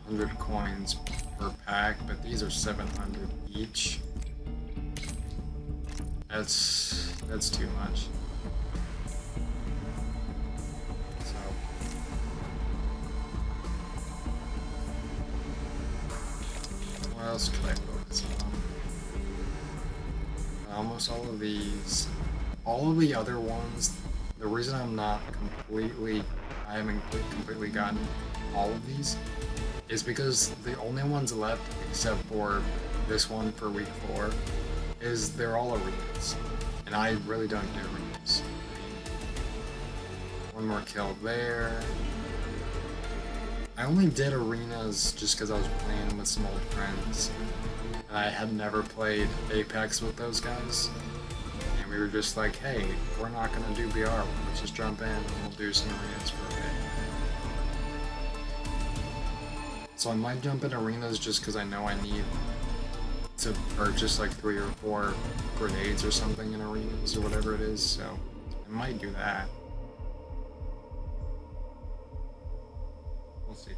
100 coins per pack, but these are 700 each. That's too much. So what else could I focus on? Almost all of these. All of the other ones, the reason I haven't completely gotten all of these is because the only ones left, except for this one for week 4, is they're all arenas. And I really don't do arenas. One more kill there. I only did arenas just because I was playing with some old friends. And I had never played Apex with those guys. And we were just like, hey, we're not going to do BR, let's just jump in and we'll do some arenas for a bit. So I might jump in arenas just because I know I need to purchase like 3 or 4 grenades or something in arenas or whatever it is, so I might do that. We'll see.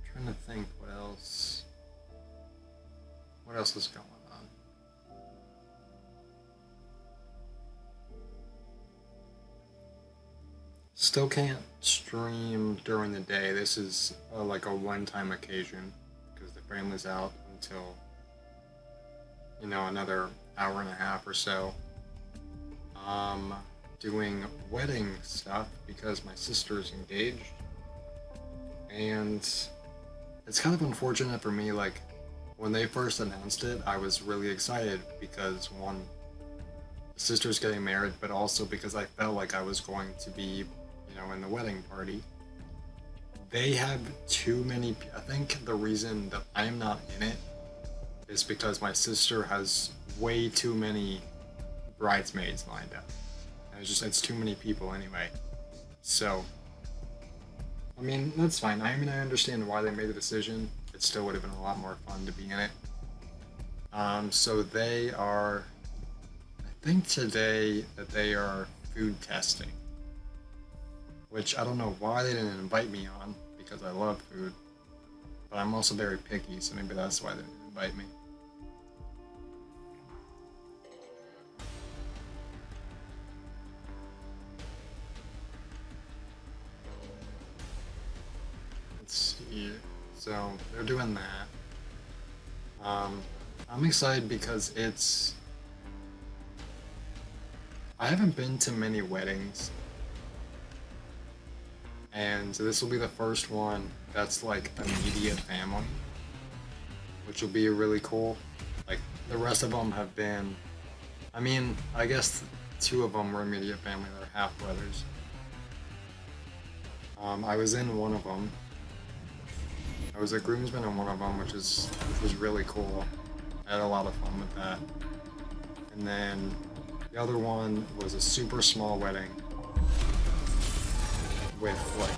I'm trying to think what else. What else is going on? Still can't stream during the day. This is like a one-time occasion because the family's out until, you know, another hour and a half or so. Doing wedding stuff because my sister's engaged. And it's kind of unfortunate for me, like, when they first announced it, I was really excited because, one, the sister's getting married, but also because I felt like I was going to be, you know, in the wedding party. They have too many. I think the reason that I'm not in it is because my sister has way too many bridesmaids lined up. And it's too many people anyway. So, I mean, that's fine. I mean, I understand why they made the decision. It still would have been a lot more fun to be in it. So they are, I think today that they are food testing, which I don't know why they didn't invite me on, because I love food, but I'm also very picky, so maybe that's why they didn't invite me. Let's see. So they're doing that. I'm excited because I haven't been to many weddings, and this will be the first one that's like immediate family, which will be really cool. Like, the rest of them have been, I mean, I guess 2 of them were immediate family, they're half brothers. I was in one of them. I was a groomsman in one of them, which was really cool. I had a lot of fun with that. And then The other one was a super small wedding with like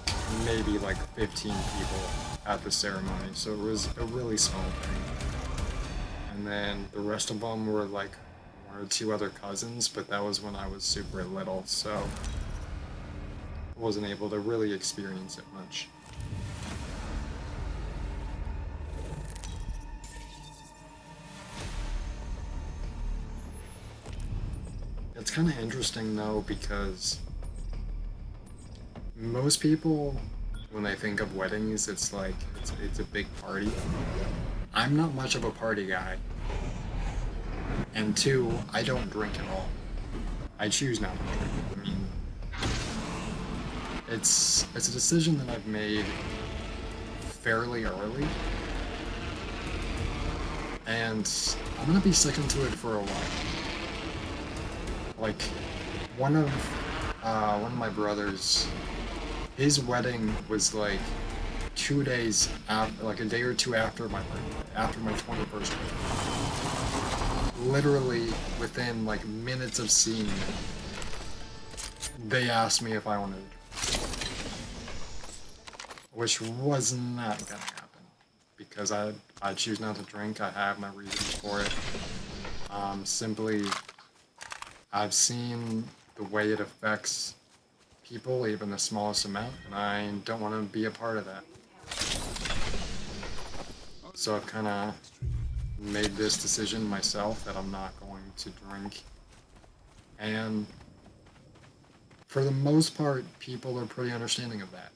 maybe like 15 people at the ceremony. So it was a really small thing. And then the rest of them were like one or two other cousins, but that was when I was super little, so I wasn't able to really experience it much. It's kind of interesting though because most people, when they think of weddings, it's like it's a big party. I'm not much of a party guy, and two, I don't drink at all. I choose not to drink. I mean, it's a decision that I've made fairly early, and I'm gonna be sticking to it for a while. Like one of one of my brothers, his wedding was like 2 days after, like a day or two after my birthday, after my 21st birthday. Literally within like minutes of seeing it, they asked me if I wanted to, which was not gonna happen because I choose not to drink. I have my reasons for it. Simply, I've seen the way it affects people, even the smallest amount, and I don't want to be a part of that. So I've kind of made this decision myself that I'm not going to drink. And for the most part, people are pretty understanding of that.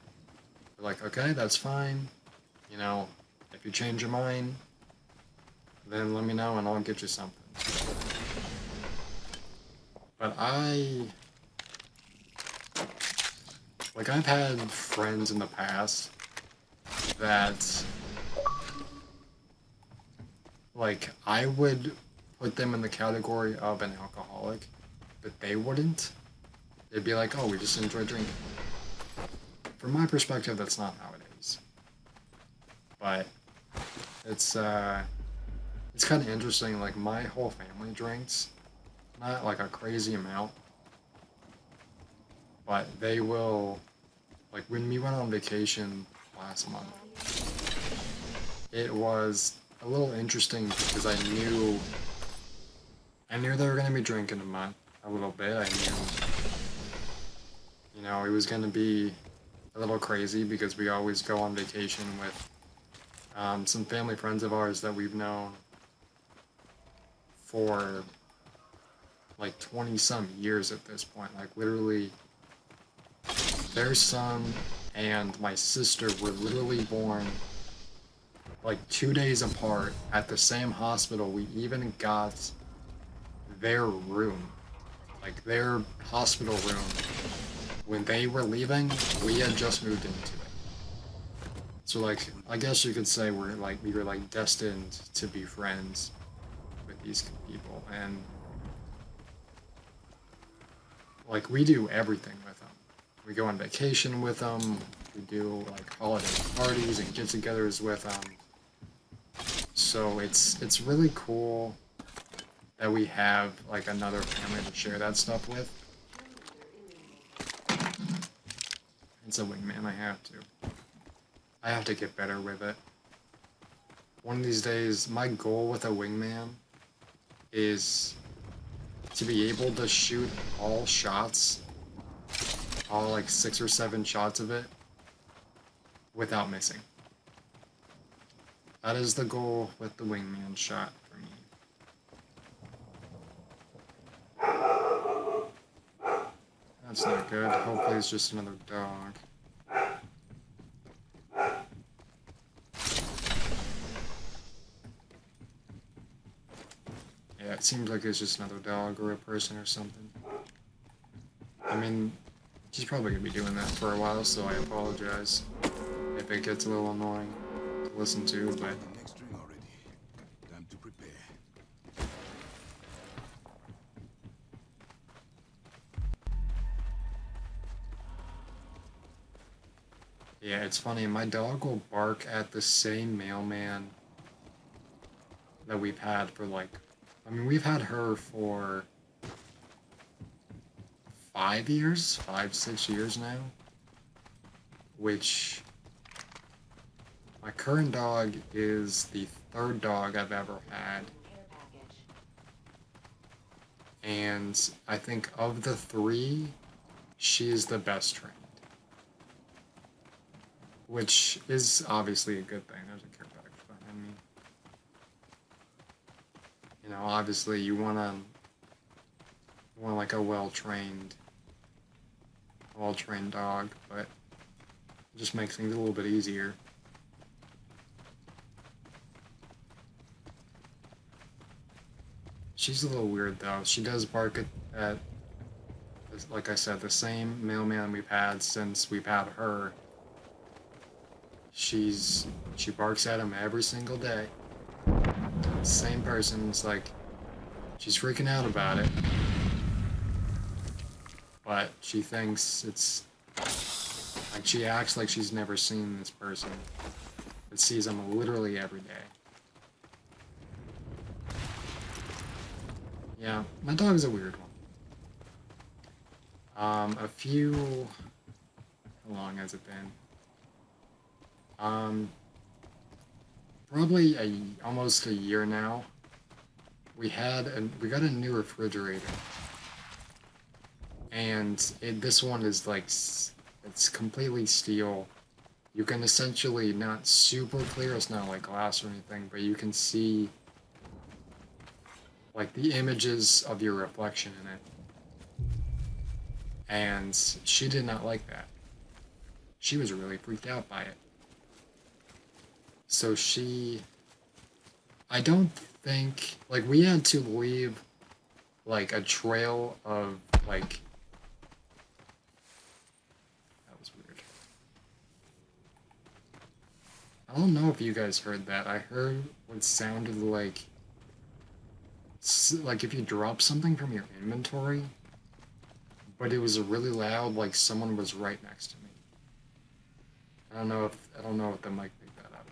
They're like, okay, that's fine. You know, if you change your mind, then let me know and I'll get you something. But I've had friends in the past that, like, I would put them in the category of an alcoholic, but they wouldn't. They'd be like, oh, we just enjoy drinking. From my perspective, that's not how it is. But it's kind of interesting. Like, my whole family drinks, not like a crazy amount, but they will, like, when we went on vacation last month, it was a little interesting because I knew they were going to be drinking a little bit. I knew, you know, it was going to be a little crazy because we always go on vacation with some family friends of ours that we've known for like 20 some years at this point. Like, literally, their son and my sister were literally born like 2 days apart at the same hospital. We even got their room, like their hospital room. When they were leaving, we had just moved into it. So, like, I guess you could say we were like destined to be friends with these people, and like we do everything with them. We go on vacation with them. We do like holiday parties and get-togethers with them. So it's really cool that we have like another family to share that stuff with. It's a wingman. I have to get better with it. One of these days, my goal with a wingman is to be able to shoot all shots, all like 6 or 7 shots of it, without missing. That is the goal with the wingman shot for me. That's not good. Hopefully it's just another dog. Yeah, it seems like it's just another dog or a person or something. I mean, she's probably gonna be doing that for a while, so I apologize if it gets a little annoying to listen to, but Time to prepare. yeah, it's funny. My dog will bark at the same mailman that we've had for like, I mean, we've had her for 5 years, 5, 6 years now, which my current dog is the third dog I've ever had. And I think of the three, she is the best trained. Which is obviously a good thing. There's a care package behind me. You know, obviously you want like a well-trained dog, but it just makes things a little bit easier. She's a little weird though. She does bark at, like I said, the same mailman we've had since we've had her. She barks at him every single day. Same person. It's like she's freaking out about it, but she thinks it's like she acts like she's never seen this person, but sees him literally every day. Yeah, my dog's a weird one. How long has it been? Probably almost a year now. We got a new refrigerator, and this one is like it's completely steel. You can essentially not super clear. It's not like glass or anything, but you can see like the images of your reflection in it. And she did not like that. She was really freaked out by it. So I don't think, like, we had to leave, like, a trail of, like, that was weird. I don't know if you guys heard that. I heard what sounded like if you drop something from your inventory, but it was really loud, like someone was right next to me. I don't know if the mic picked that up.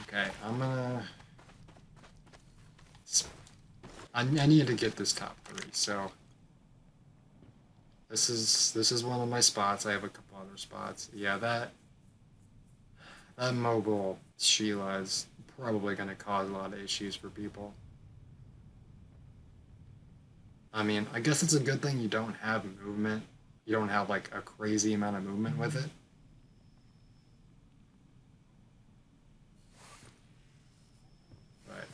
Okay, I need to get this top 3, so this is one of my spots. I have a couple other spots. Yeah, that mobile Sheila is probably going to cause a lot of issues for people. I mean, I guess it's a good thing you don't have movement. You don't have like a crazy amount of movement with it. But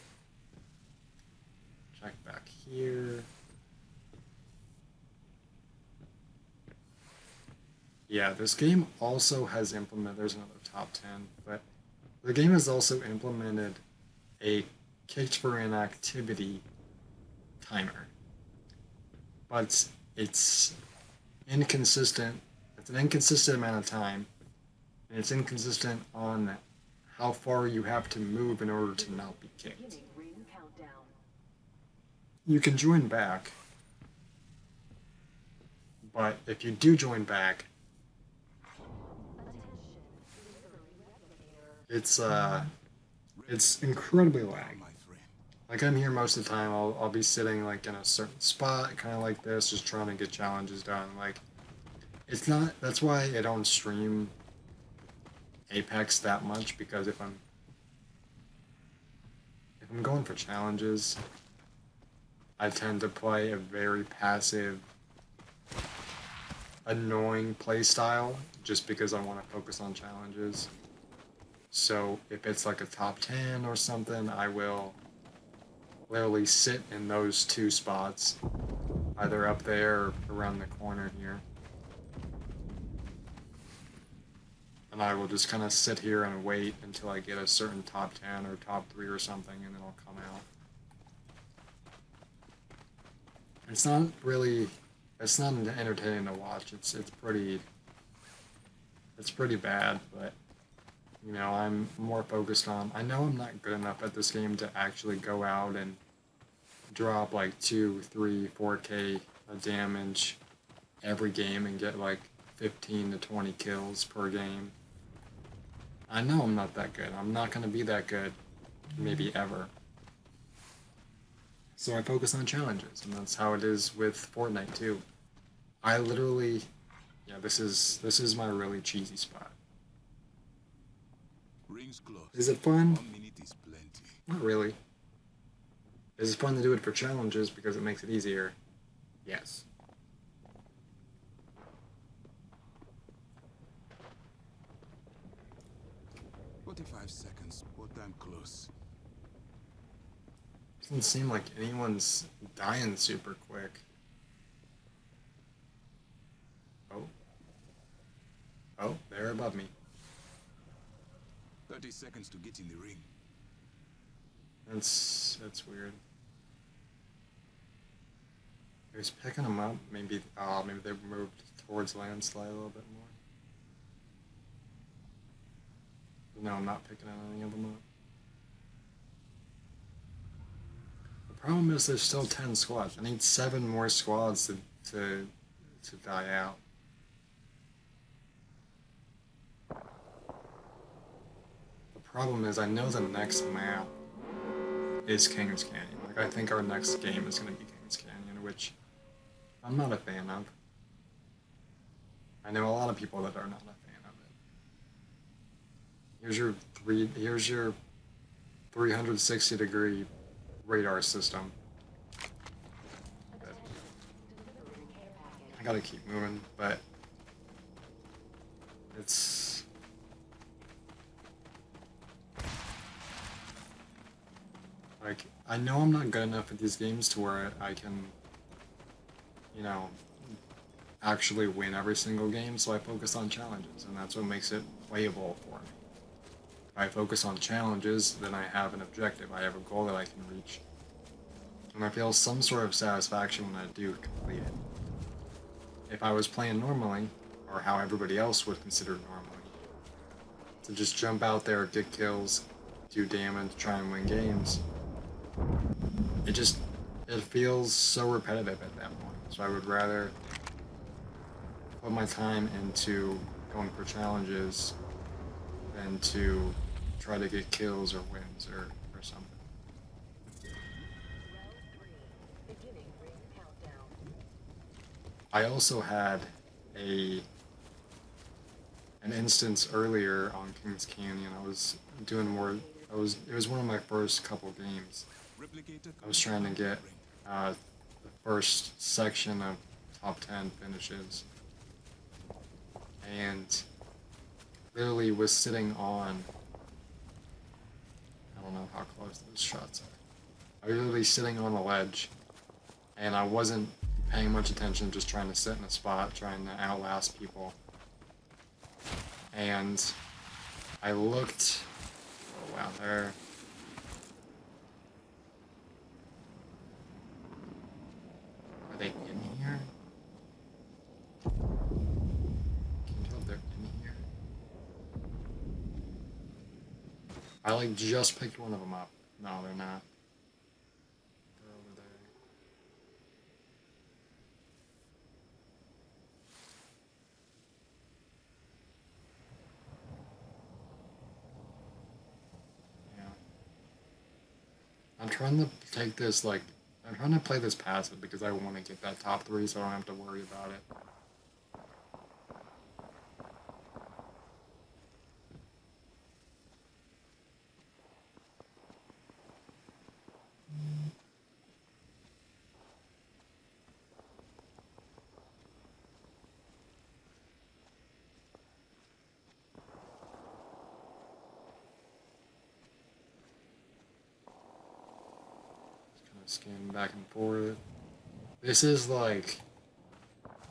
check back here. Yeah, this game also has implemented, there's another top 10, but the game has also implemented a kicked for inactivity timer. But it's inconsistent. It's an inconsistent amount of time, and it's inconsistent on how far you have to move in order to not be kicked. You can join back, but if you do join back, it's incredibly laggy. Like, I'm here most of the time. I'll be sitting like in a certain spot, kind of like this, just trying to get challenges done. Like, it's not. That's why I don't stream Apex that much, because if I'm going for challenges, I tend to play a very passive, annoying play style, just because I want to focus on challenges. So if it's like a top 10 or something, I will literally sit in those 2 spots, either up there or around the corner here. And I will just kind of sit here and wait until I get a certain top 10 or top 3 or something, and then I'll come out. It's not entertaining to watch. It's pretty bad, but you know, I'm more focused on, I know I'm not good enough at this game to actually go out and drop like 2, 3, 4K of damage every game and get like 15 to 20 kills per game. I know I'm not that good. I'm not going to be that good, maybe ever. So I focus on challenges, and that's how it is with Fortnite too. I literally, yeah, this is my really cheesy spot. Rings close. Is it fun? 1 minute is plenty. Not really. Is it fun to do it for challenges because it makes it easier? Yes. 45 seconds. What time close? Doesn't seem like anyone's dying super quick. Oh. Oh, they're above me. 30 seconds to get in the ring. That's weird. He was picking them up. Maybe maybe they moved towards landslide a little bit more. No, I'm not picking any of them up. The problem is there's still 10 squads. I need 7 more squads to die out. The problem is I know the next map is Kings Canyon. Like I think our next game is gonna be Kings Canyon, which I'm not a fan of. I know a lot of people that are not a fan of it. Here's your 360-degree radar system. But I gotta keep moving, but it's like I know I'm not good enough at these games to where I can, you know, actually win every single game, so I focus on challenges, and that's what makes it playable for me. If I focus on challenges, then I have an objective, I have a goal that I can reach, and I feel some sort of satisfaction when I do complete it. If I was playing normally, or how everybody else would consider normally, to just jump out there, get kills, do damage, try and win games, it feels so repetitive at that point, so I would rather put my time into going for challenges than to try to get kills or wins or something. I also had an instance earlier on Kings Canyon. I was doing more. It was one of my first couple games. I was trying to get the first section of top 10 finishes, and literally was sitting on. I don't know how close those shots are. I was literally sitting on a ledge, and I wasn't paying much attention, just trying to sit in a spot, trying to outlast people. And I looked. Oh wow, there. Are they in here? Can you tell if they're in here? I like just picked one of them up. No, they're not. They're over there. Yeah. I'm trying to take this like I'm trying to play this passive because I want to get that top 3 so I don't have to worry about it. Scanning back and forth. This is like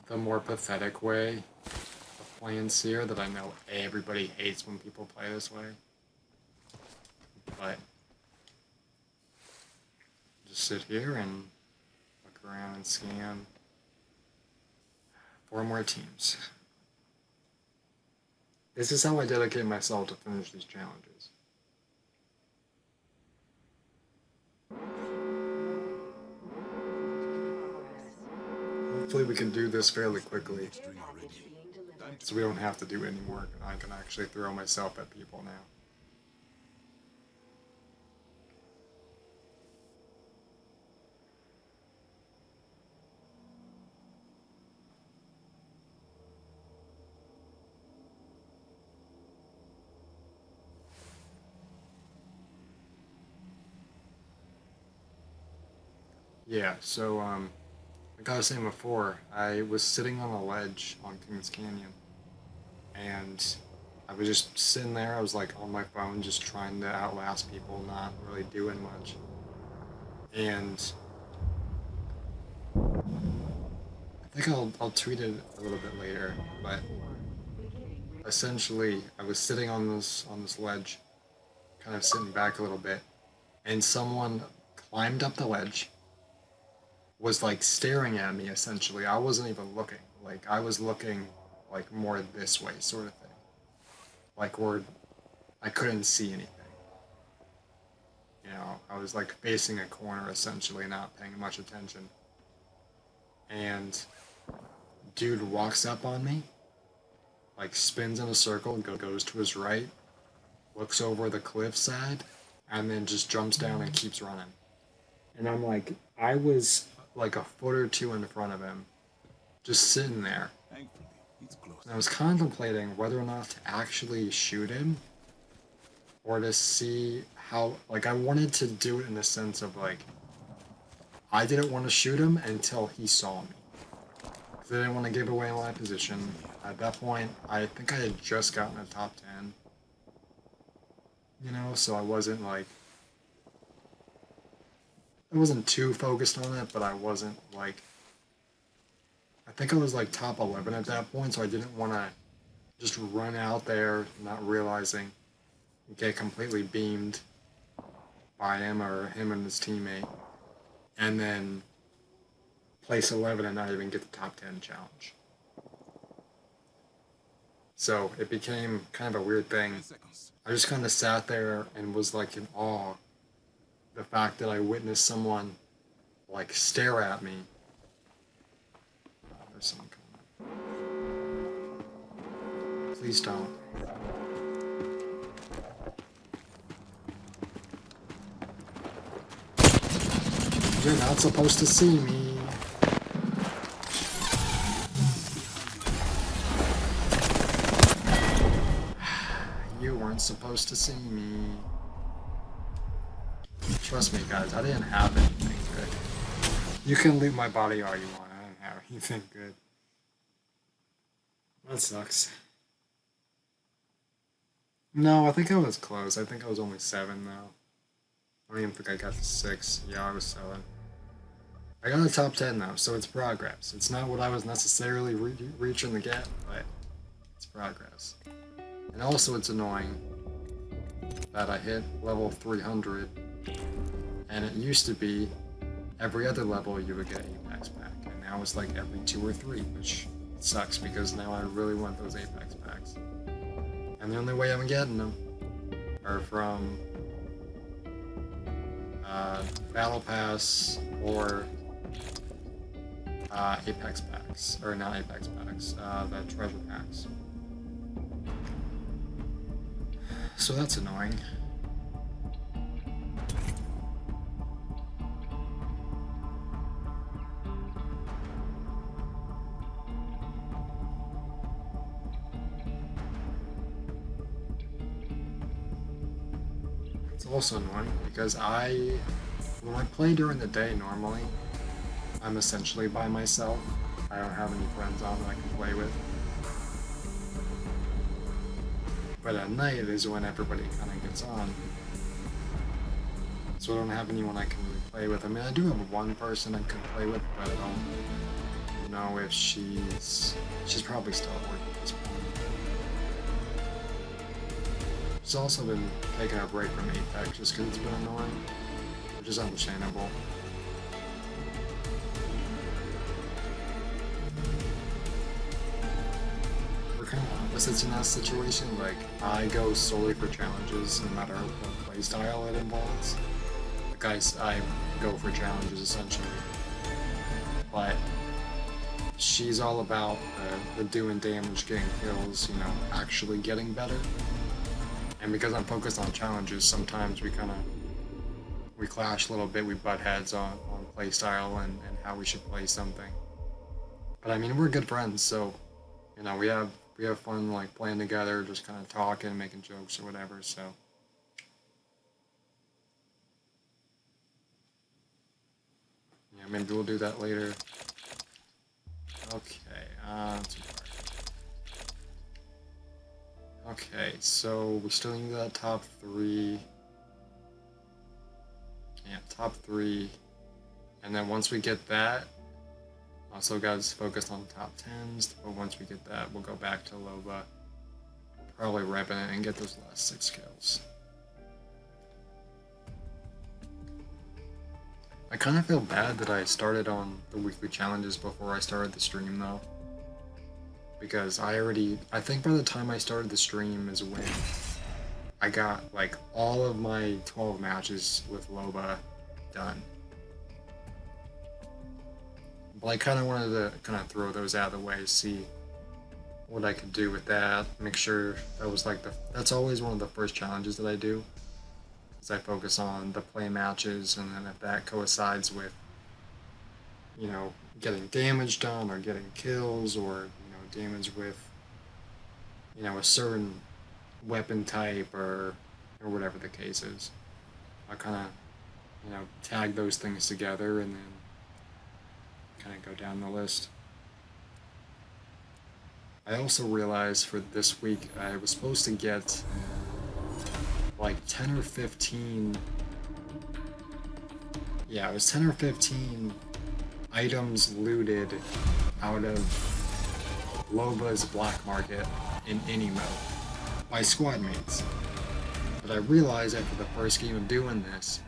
the more pathetic way of playing Seer that I know everybody hates when people play this way. But just sit here and look around and scan 4 more teams. This is how I dedicate myself to finish these challenges. Hopefully we can do this fairly quickly, so we don't have to do any work and I can actually throw myself at people now. Yeah, so like I was saying before, I was sitting on a ledge on Kings Canyon, and I was just sitting there. I was like on my phone, just trying to outlast people, not really doing much. And I think I'll tweet it a little bit later, but essentially, I was sitting on this ledge, kind of sitting back a little bit, and someone climbed up the ledge, was like staring at me. Essentially, I wasn't even looking. Like I was looking like more this way, sort of thing, like where I couldn't see anything. You know, I was like facing a corner, essentially, not paying much attention. And dude walks up on me, like spins in a circle, goes to his right, looks over the cliffside, and then just jumps down and keeps running. And I'm like, I was like a foot or two in front of him, just sitting there. Thankfully, it's close. And I was contemplating whether or not to actually shoot him or to see how, like, I wanted to do it in the sense of, like, I didn't want to shoot him until he saw me. Because I didn't want to give away my position. At that point, I think I had just gotten a top 10. You know, so I wasn't, like, I wasn't too focused on it, but I wasn't, like, I think I was, like, top 11 at that point, so I didn't want to just run out there not realizing, get completely beamed by him or him and his teammate, and then place 11 and not even get the top 10 challenge. So it became kind of a weird thing. 10 seconds. I just kind of sat there and was like in awe. The fact that I witnessed someone like stare at me. There's someone coming up. Please don't. You're not supposed to see me. You weren't supposed to see me. Trust me, guys, I didn't have anything good. You can loot my body all you want. I didn't have anything good. That sucks. No, I think I was close. I think I was only 7, though. I don't even think I got to 6. Yeah, I was 7. I got a top 10, though, so it's progress. It's not what I was necessarily reaching to get, but it's progress. And also, it's annoying that I hit level 300, and it used to be every other level you would get Apex back, and now it's like every 2 or 3, which sucks because now I really want those Apex packs. And the only way I'm getting them are from Battle Pass or Apex packs, or not Apex packs, the treasure packs. So that's annoying. It's also annoying because when I play during the day normally, I'm essentially by myself. I don't have any friends on that I can play with. But at night is when everybody kind of gets on. So I don't have anyone I can really play with. I mean, I do have one person I can play with, but I don't know if she's probably still at work at this point. She's also been taking a break from Apex just because it's been annoying, which is understandable. We're kind of opposites in that situation. Like, I go solely for challenges no matter what playstyle it involves. Like, I go for challenges essentially. But she's all about the doing damage, getting kills, you know, actually getting better. And because I'm focused on challenges, sometimes we clash a little bit, we butt heads on playstyle and how we should play something. But I mean, we're good friends, so, you know, we have fun, like, playing together, just kind of talking, making jokes or whatever, so. Yeah, Maybe we'll do that later. Okay, too far. Okay, so we still need that top 3. Yeah, top 3. And then once we get that, also guys focused on top 10s, but once we get that, we'll go back to Loba. Probably repping it and get those last 6 kills. I kind of feel bad that I started on the weekly challenges before I started the stream though. Because I think by the time I started the stream is when I got like all of my 12 matches with Loba done. But I kind of wanted to kind of throw those out of the way, see what I could do with that, make sure that was like that's always one of the first challenges that I do. Is I focus on the play matches, and then if that coincides with, you know, getting damage done or getting kills or, you know, damage with, you know, a certain weapon type or whatever the case is, I'll kind of, you know, tag those things together and then kind of go down the list. I also realized for this week I was supposed to get like 10 or 15, yeah, it was 10 or 15 items looted out of Loba's black market in any mode by squad mates. But I realized after the first game of doing this,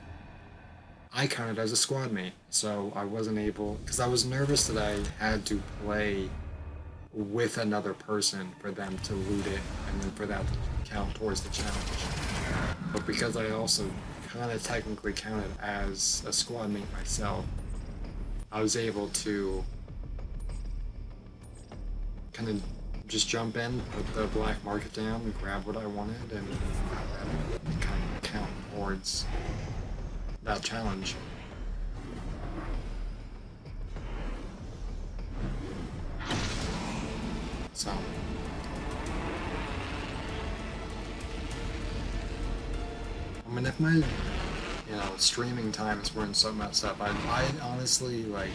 I counted as a squad mate, so I wasn't able, because I was nervous that I had to play with another person for them to loot it and then for that to count towards the challenge. But because I also kind of technically counted as a squad mate myself, I was able to kind of just jump in, put the black market down, and grab what I wanted, and kind of count towards that challenge. So I mean, if my, you know, streaming times weren't so messed up, I honestly, like,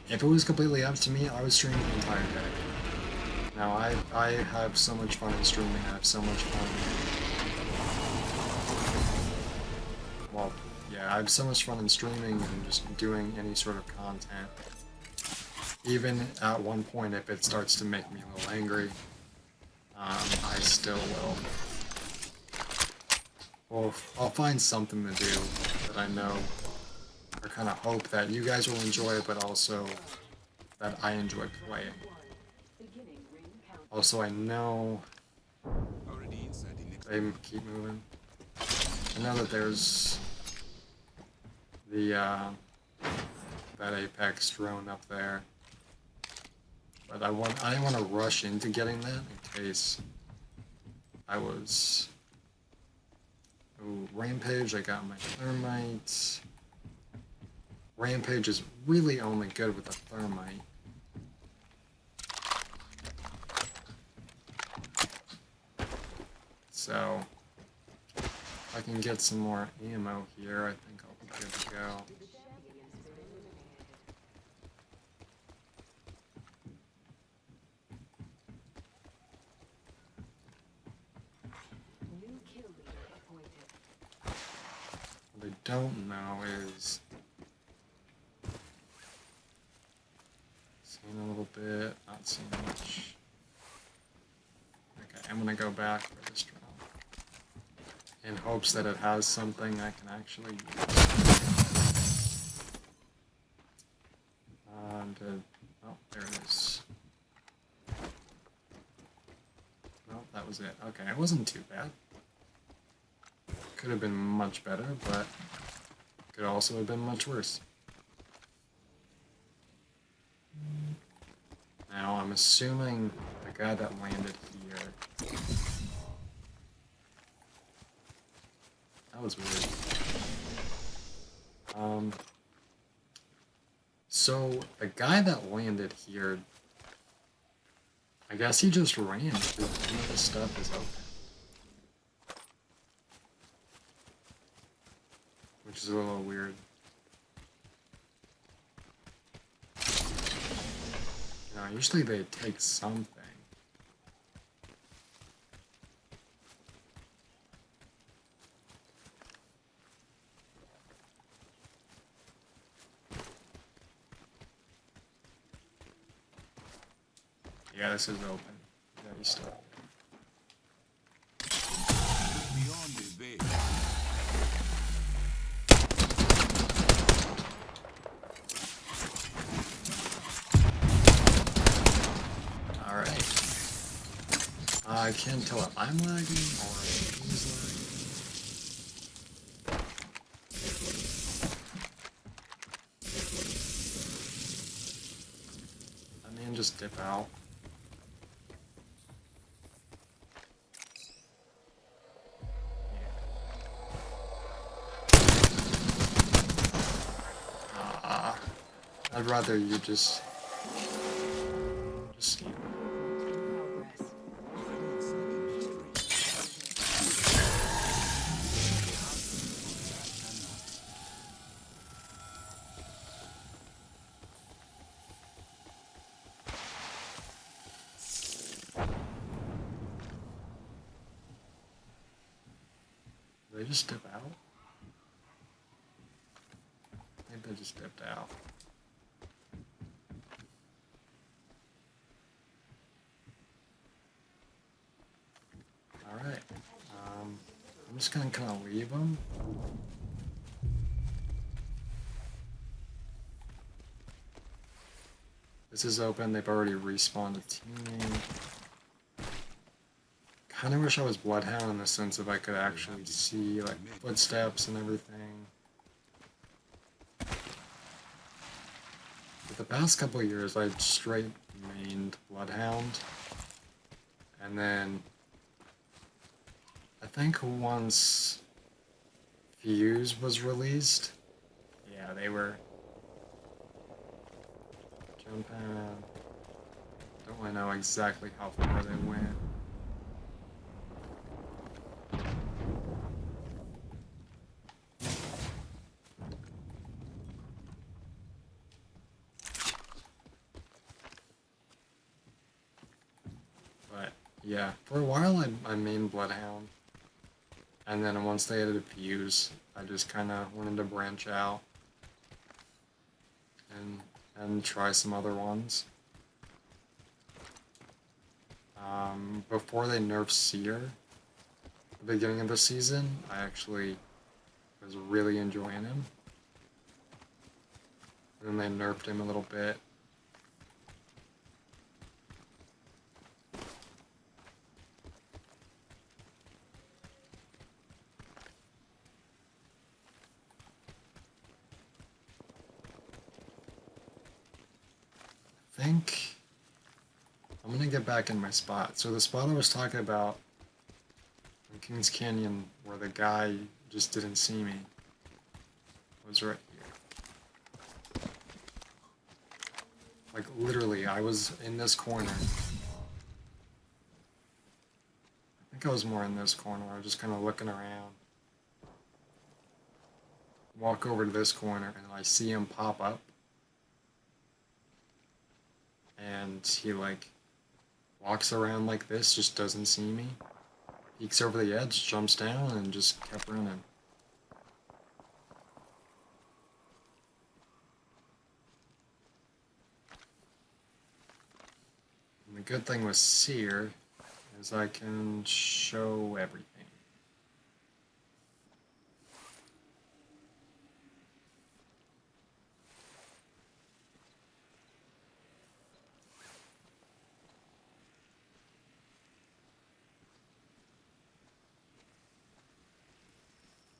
if it was completely up to me, I would stream the entire day. Now, I have so much fun in streaming, I have so much fun, well, yeah, I have so much fun in streaming and just doing any sort of content. Even at one point, if it starts to make me a little angry, I still will. Well, I'll find something to do that I know, or kind of hope that you guys will enjoy, but also that I enjoy playing. Also, I know they keep moving. I know that there's the that Apex drone up there, but I didn't want to rush into getting that in case I was. Ooh, Rampage, I got my thermite. Rampage is really only good with a thermite. So, if I can get some more ammo here, I think I'll be good to go. What I don't know is seeing a little bit, not seeing much. Okay, I'm gonna go back for this drone in hopes that it has something I can actually use. Oh, there it is. No, that was it. Okay, it wasn't too bad. Could have been much better, but could also have been much worse. Now, I'm assuming the guy that landed here... That was weird. So, the guy that landed here... I guess he just ran because none of the stuff is open. Which is a little weird. Usually they take something. Yeah, this is open. Yeah, he's still. Beyond debate. Alright. I can't tell if I'm lagging or if he's lagging. I mean, just dip out. I'd rather you just see. Did they just dip out? I think they just dipped out. Alright. I'm just gonna kind of leave them. This is open. They've already respawned a teammate. Kind of wish I was Bloodhound in the sense if I could actually see like footsteps and everything. But the past couple of years, I straight mained Bloodhound, and then I think once Fuse was released, yeah, they were jumping. Don't really know exactly how far they went. But yeah, for a while I mained Bloodhound. And then once they added Fuse, I just kind of wanted to branch out and try some other ones. Before they nerfed Seer, at the beginning of the season, I actually was really enjoying him. And then they nerfed him a little bit. I think I'm gonna get back in my spot. So the spot I was talking about in Kings Canyon, where the guy just didn't see me, was right here. Like literally, I was in this corner. I think I was more in this corner. I was just kind of looking around. Walk over to this corner and I see him pop up. And he like walks around like this, just doesn't see me. Peeks over the edge, jumps down, and just kept running. And the good thing with Seer is I can show everything.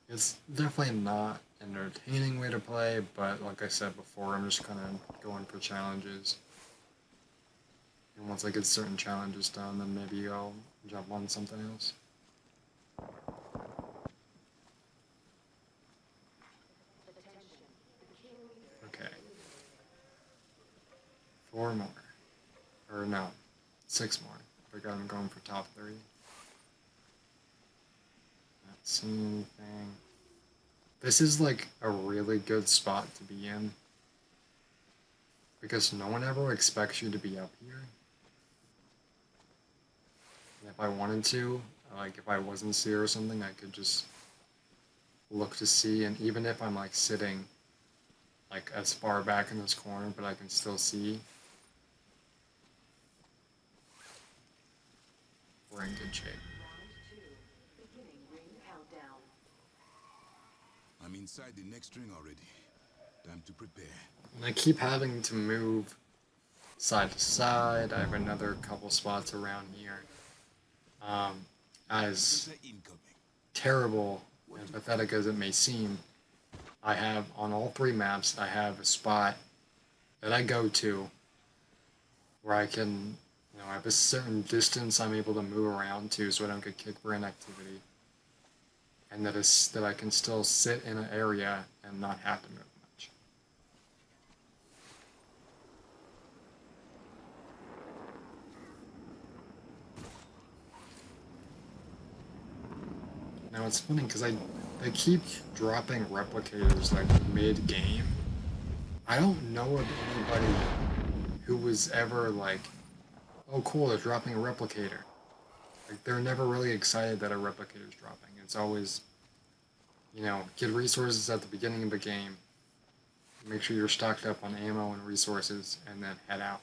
It's definitely not an entertaining way to play, but like I said before, I'm just kind of going for challenges. And once I get certain challenges done, then maybe I'll jump on something else. Okay. 4 more. Or no, 6 more. I forgot I'm going for top 3. Not seeing anything. This is like a really good spot to be in. because no one ever expects you to be up here. And if I wanted to, like if I wasn't seer or something, I could just look to see, and even if I'm like sitting like as far back in this corner, but I can still see, we're in good shape. I'm inside the next ring already. Time to prepare. And I keep having to move side to side. I have another couple spots around here. As terrible and pathetic as it may seem, I have on all three maps, I have a spot that I go to where I can, I have a certain distance I'm able to move around to so I don't get kicked for inactivity. And that I can still sit in an area and not have to move much. Now it's funny because they keep dropping replicators like mid-game. I don't know of anybody who was ever like, oh cool, they're dropping a replicator. Like they're never really excited that a replicator is dropping. It's always, get resources at the beginning of the game, make sure you're stocked up on ammo and resources, and then head out.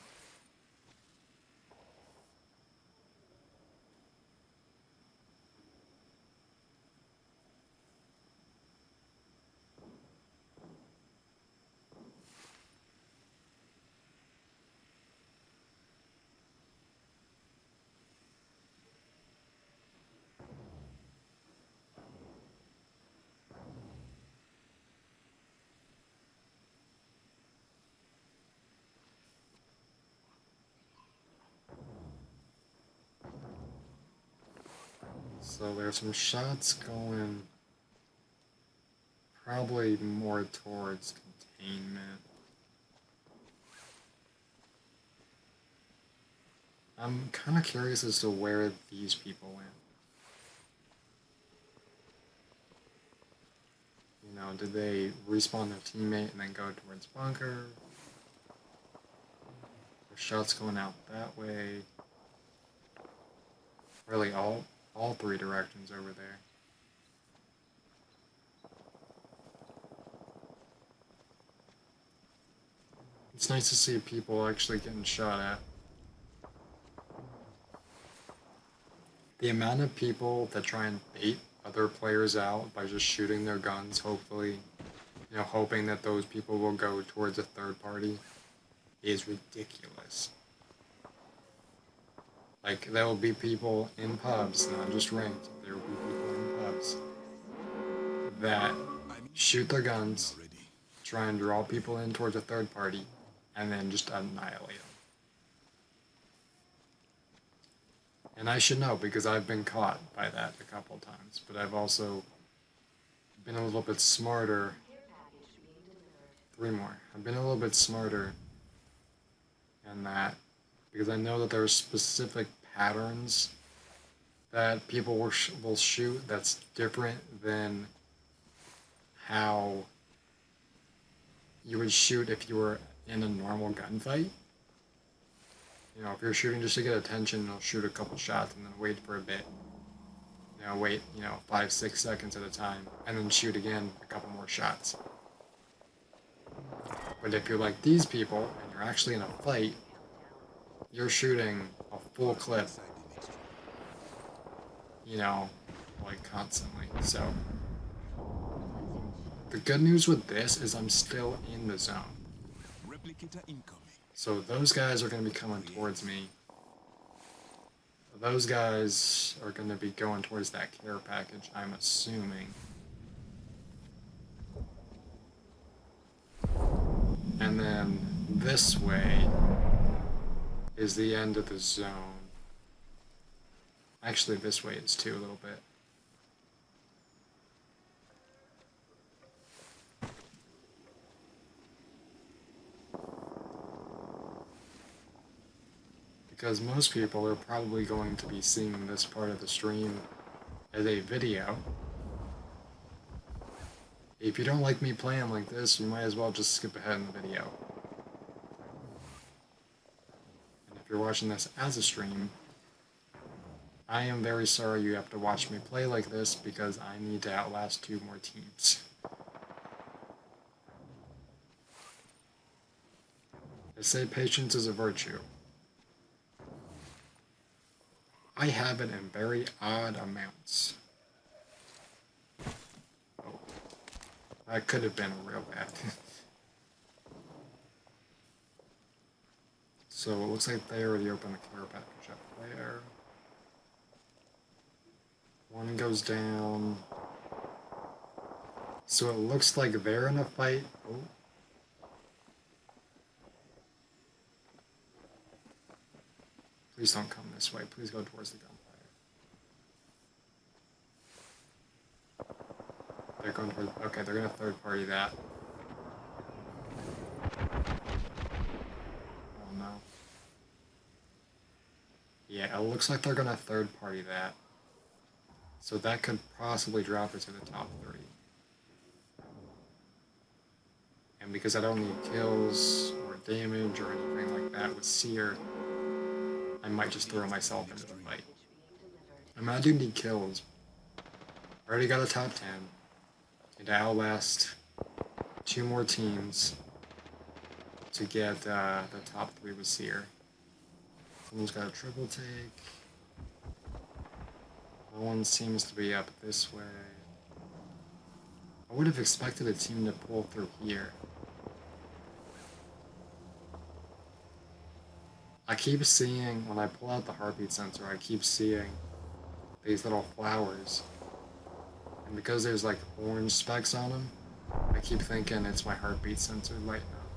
So there's some shots going probably more towards containment. I'm kind of curious as to where these people went. Did they respawn their teammate and then go towards bunker? There's shots going out that way. Really, all three directions over there. It's nice to see people actually getting shot at. The amount of people that try and bait other players out by just shooting their guns, hopefully, hoping that those people will go towards a third party, is ridiculous. Like, there will be people in pubs, not just ranked, there will be people in pubs that shoot their guns, try and draw people in towards a third party, and then just annihilate them. And I should know because I've been caught by that a couple times, but I've also been a little bit smarter. 3 more. I've been a little bit smarter in that because I know that there are specific patterns that people will shoot that's different than how you would shoot if you were in a normal gunfight. If you're shooting just to get attention, you'll shoot a couple shots and then wait for a bit. Wait, 5-6 seconds at a time, and then shoot again a couple more shots. But if you're like these people, and you're actually in a fight, you're shooting a full clip, like constantly. So, the good news with this is I'm still in the zone. So those guys are going to be coming towards me. Those guys are going to be going towards that care package, I'm assuming. And then this way is the end of the zone. Actually, this way is too, a little bit. Because most people are probably going to be seeing this part of the stream as a video. If you don't like me playing like this, you might as well just skip ahead in the video. you're watching this as a stream, I am very sorry you have to watch me play like this because I need to outlast 2 more teams. They say patience is a virtue. I have it in very odd amounts. Oh, that could have been real bad. So it looks like they already opened the care package up there. One goes down. So it looks like they're in a fight. Oh. Please don't come this way. Please go towards the gunfire. They're going towards... Okay, they're going to third party that. Oh no. Yeah, it looks like they're going to third party that. So that could possibly drop it to the top 3. And because I don't need kills or damage or anything like that with Seer, I might just throw myself into the fight. I mean, I do need kills. I already got a top 10. And to outlast 2 more teams to get the top 3 with Seer. Someone's got a triple take. No one seems to be up this way. I would have expected a team to pull through here. I keep seeing, when I pull out the heartbeat sensor, I keep seeing these little flowers. And because there's like orange specks on them, I keep thinking it's my heartbeat sensor lighting up.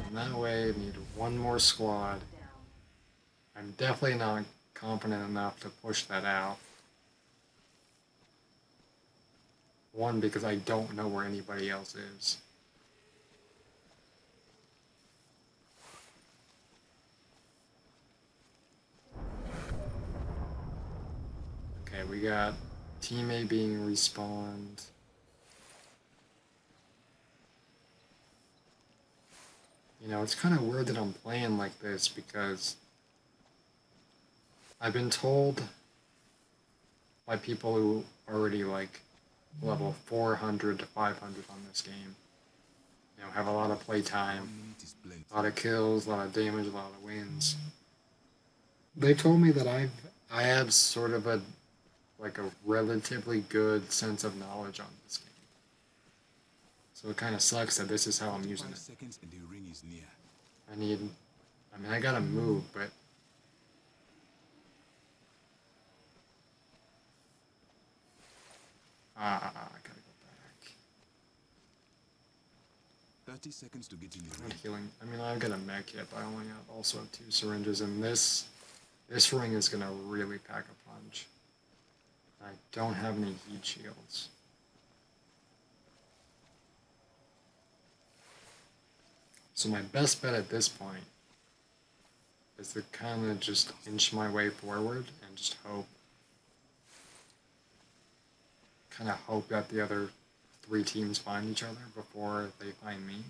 And that way, I need 1 more squad. I'm definitely not confident enough to push that out. 1, because I don't know where anybody else is. Okay, we got Team A being respawned. You know, it's kind of weird that I'm playing like this because I've been told by people who already like level 400 to 500 on this game, you know, have a lot of play time, a lot of kills, a lot of damage, a lot of wins. They've told me that I have sort of a relatively good sense of knowledge on this game. So it kind of sucks that this is how I'm using it. I gotta move, but I gotta go back. 30 seconds to get in the I'm ring. healing. I've got a mech kit, but I only have also have 2 syringes, and this ring is gonna really pack a punch. I don't have any heat shields. So my best bet at this point is to kind of just inch my way forward and just hope. Kind of hope that the other 3 teams find each other before they find me.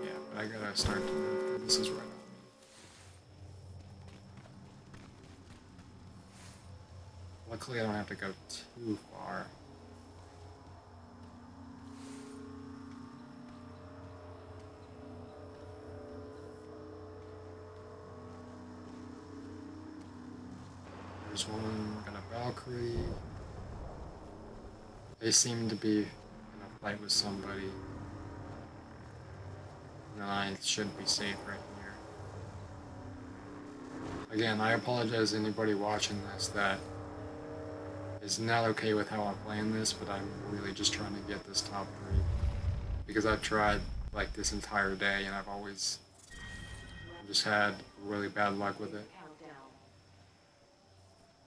Yeah, but I gotta start to move because this is right on me. Luckily, I don't have to go too far. There's one, got a Valkyrie. They seem to be in a fight with somebody. And I should be safe right here. Again, I apologize to anybody watching this that is not okay with how I'm playing this, but I'm really just trying to get this top 3. Because I've tried like this entire day and I've just had really bad luck with it.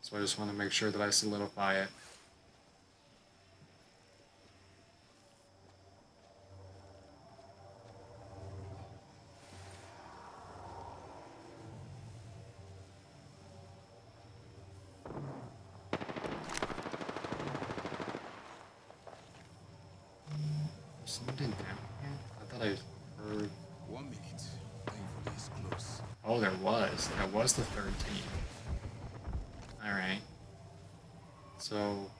So I just want to make sure that I solidify it. somebody down here? I thought I heard. 1 minute. Thankfully, it's close. Oh, there was. That was the third team. Alright. So.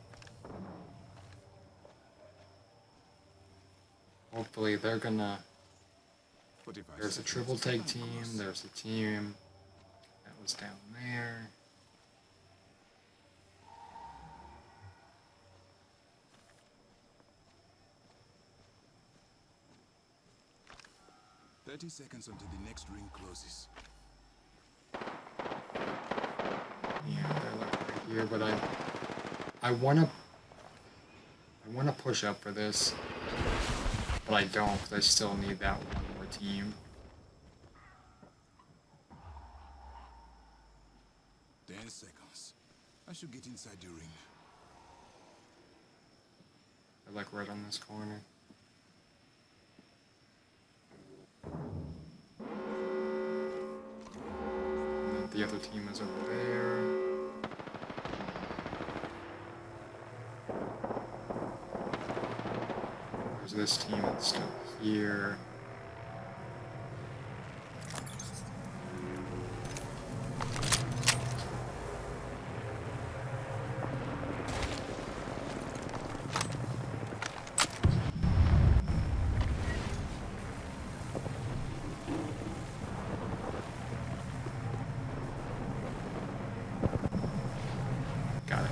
Hopefully they're gonna. 45 There's a seconds. triple Put take them team. close. There's a team that was down there. "30 seconds until the next ring closes." Yeah, they're like right here, but I wanna push up for this, but I don't because I still need that one more team. 10 seconds. I should get inside the ring. They're like right on this corner. And then the other team is over there. There's this team that's still here. Got it.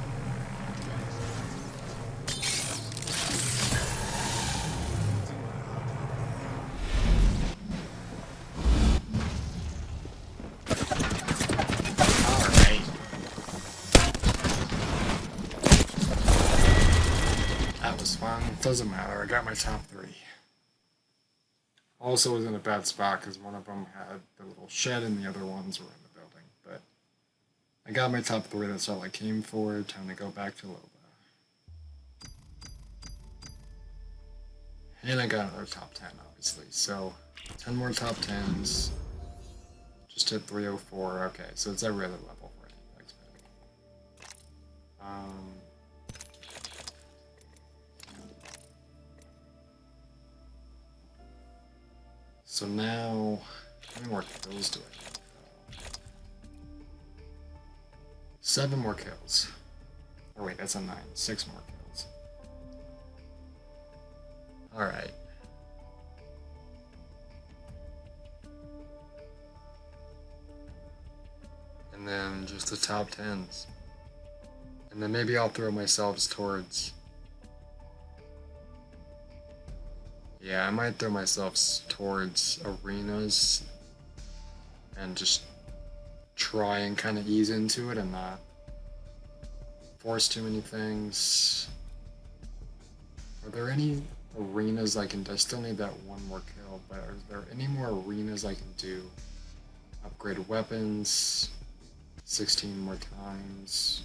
Alright. That was fun. Doesn't matter. I got my top 3. Also was in a bad spot because one of them had the little shed and the other ones were in the building. But I got my top 3. That's all I came for. Time to go back to Loba. And I got another top 10, obviously. So 10 more top 10s. Just hit 304. Okay, so it's every other level for any expedition. So now, how many more kills do I have? 7 more kills. Oh wait, that's a 9. 6 more kills. Alright. And then just the top 10s. And then maybe I'll throw myself towards... Yeah, I might throw myself towards arenas and just try and kind of ease into it and not force too many things. Are there any arenas I can do? I still need that one more kill, but are there any more arenas I can do? Upgrade weapons, 16 more times,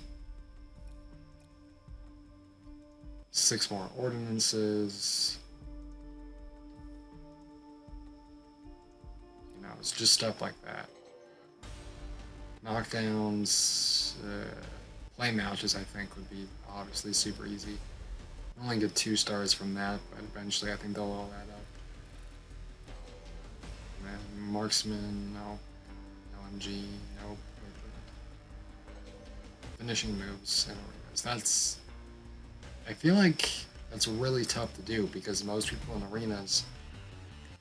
6 more ordinances. You know, it's just stuff like that. Knockdowns, play matches I think would be obviously super easy. I only get 2 stars from that, but eventually I think they'll all add up. And then marksman, no. LMG, nope. Finishing moves and arenas. That's... I feel like that's really tough to do because most people in arenas,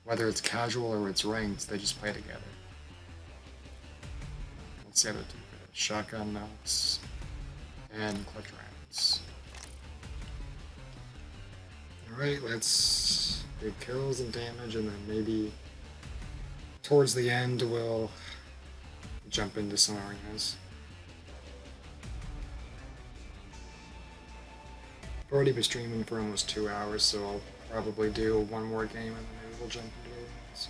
whether it's casual or it's ranked, they just play together. What's the other two? Shotgun knocks and clutch rounds. Alright, let's get kills and damage, and then maybe towards the end we'll jump into some arenas. I've already been streaming for almost 2 hours, so I'll probably do one more game and then maybe we'll jump into arenas.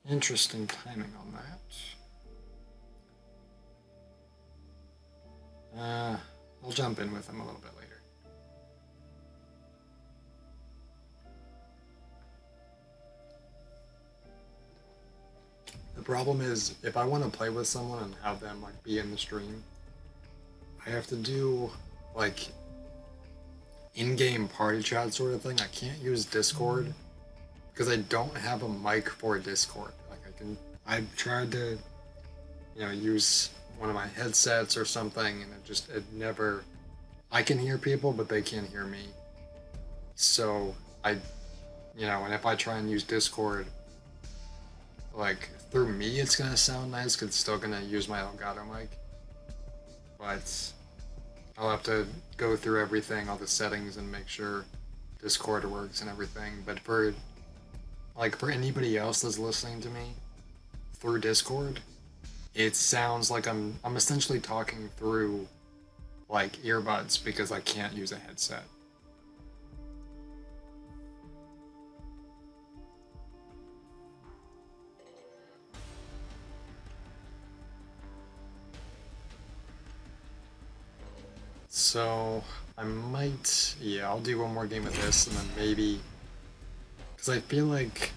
Interesting timing on that. I'll jump in with him a little bit later. The problem is, if I want to play with someone and have them like be in the stream, I have to do like in-game party chat sort of thing. I can't use Discord because I don't have a mic for Discord. Like I've tried to, use one of my headsets or something, and it never. I can hear people, but they can't hear me. So and if I try and use Discord, like through me, it's gonna sound nice because it's still gonna use my Elgato mic, but I'll have to go through everything, all the settings, and make sure Discord works and everything. But for anybody else that's listening to me through Discord, it sounds like I'm essentially talking through like earbuds because I can't use a headset. So I might, yeah, I'll do one more game of this and then maybe, because I feel like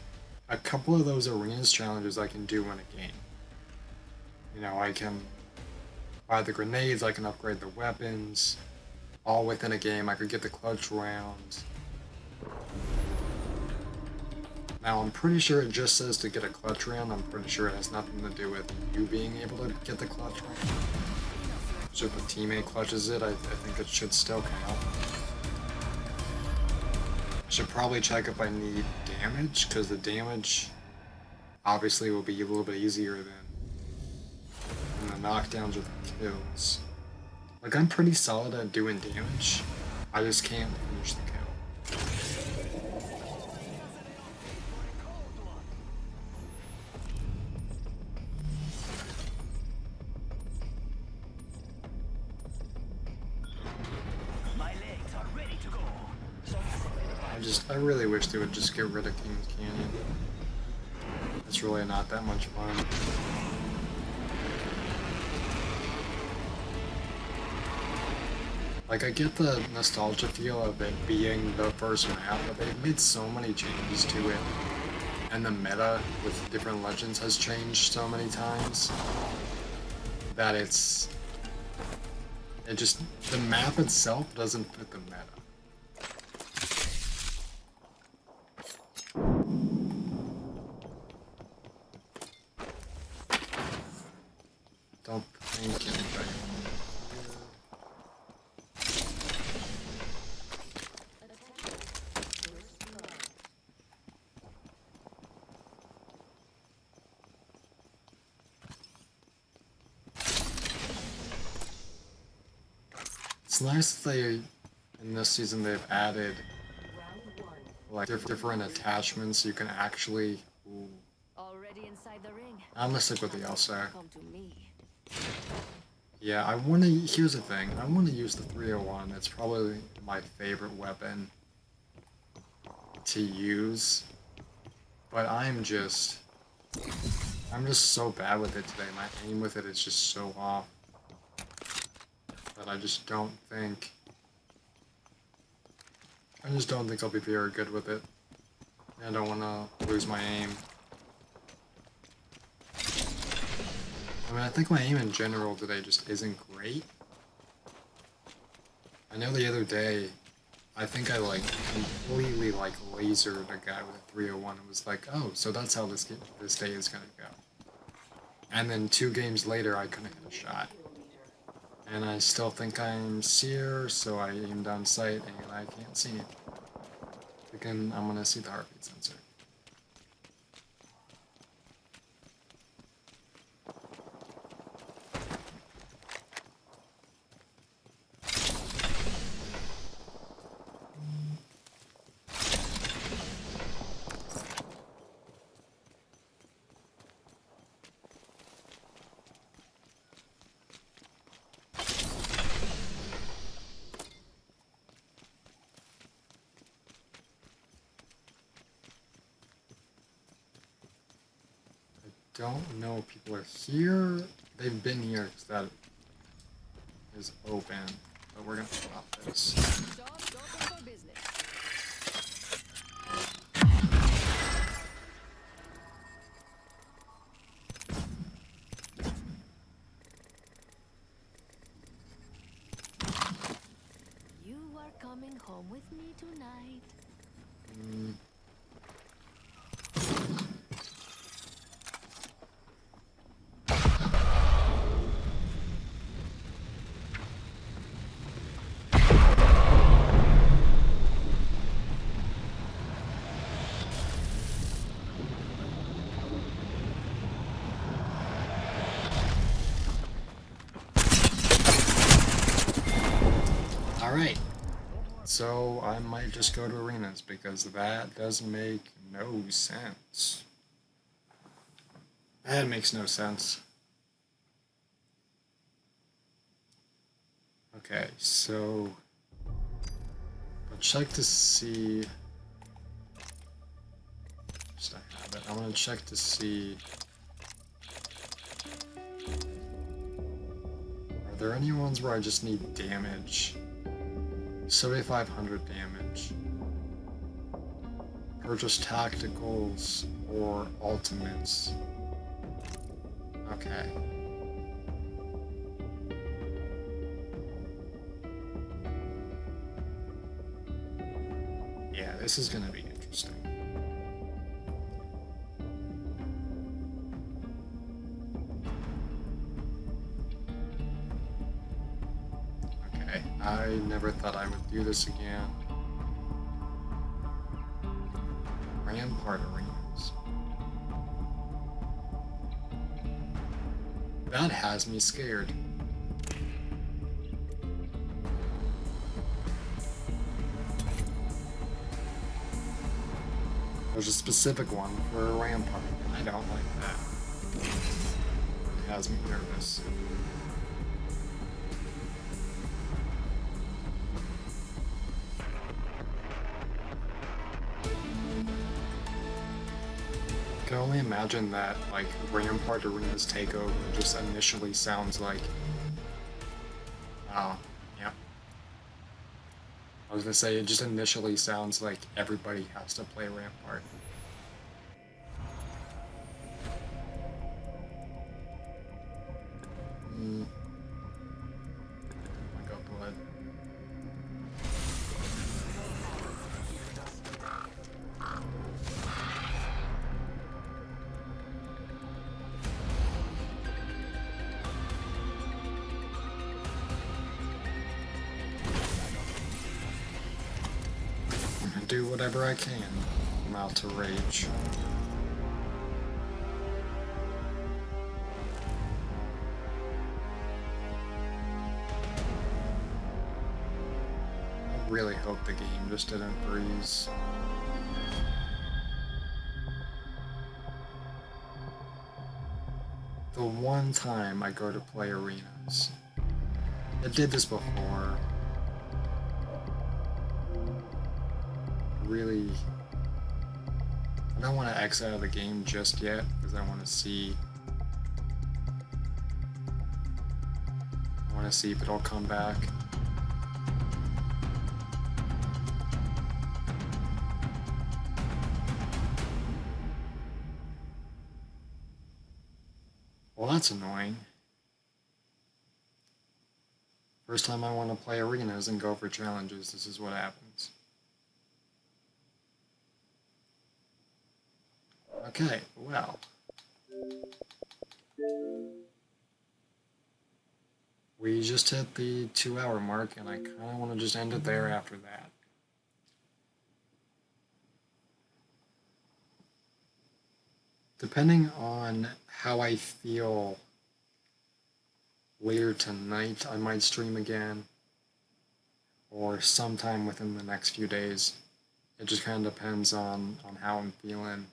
a couple of those arenas challenges I can do in a game. I can buy the grenades, I can upgrade the weapons, all within a game. I could get the clutch round. Now I'm pretty sure it just says to get a clutch round. I'm pretty sure it has nothing to do with you being able to get the clutch round. So if a teammate clutches it, I think it should still count. I should probably check if I need damage, because the damage obviously will be a little bit easier than the knockdowns or the kills. Like, I'm pretty solid at doing damage, I just can't finish the kill. I really wish they would just get rid of King's Canyon. It's really not that much fun. Like, I get the nostalgia feel of it being the first map, but they've made so many changes to it. And the meta with different legends has changed so many times that the map itself doesn't fit the meta. Don't think anybody. It's nice that in this season they've added like different attachments you can actually. Ooh. Already inside the ring. I'm gonna stick with the Elsa. Yeah, here's the thing, I wanna use the 301, it's probably my favorite weapon to use, but I'm just so bad with it today, my aim with it is just so off, that I just don't think I'll be very good with it. I don't wanna lose my aim. I mean, I think my aim in general today just isn't great. I know the other day, I think I completely lasered a guy with a 301 and was like, oh, so that's how this day is gonna go. And then 2 games later, I couldn't hit a shot. And I still think I'm seer, so I aim down sight and I can't see it. Again, I'm gonna see the heartbeat sensor. Don't know if people are here. They've been here because that is open, but we're gonna stop this. Job's open for business. You are coming home with me tonight. Alright, so I might just go to arenas because that does make no sense. That makes no sense. Okay, so I'll check to see. Just I have it. I'm gonna check to see. Are there any ones where I just need damage? 7,500 damage. Purchase tacticals or ultimates. Okay. Yeah, this is gonna be interesting. Okay, I never thought I would do this again. Rampart arenas. That has me scared. There's a specific one for a rampart, and I don't like that. It has me nervous. I can only imagine that, like, Rampart Arena's takeover just initially sounds like... Oh, yeah. I was gonna say, it just initially sounds like everybody has to play Rampart. I got blood. Do whatever I can not to rage. I really hope the game just didn't freeze. The one time I go to play arenas, I did this before. Really, I don't want to exit out of the game just yet because I want to see if it'll come back. Well, that's annoying. First time I want to play arenas and go for challenges, this is what happens. Okay, well. We just hit the 2-hour mark, and I kind of want to just end it there after that. Depending on how I feel later tonight, I might stream again, or sometime within the next few days. It just kind of depends on how I'm feeling.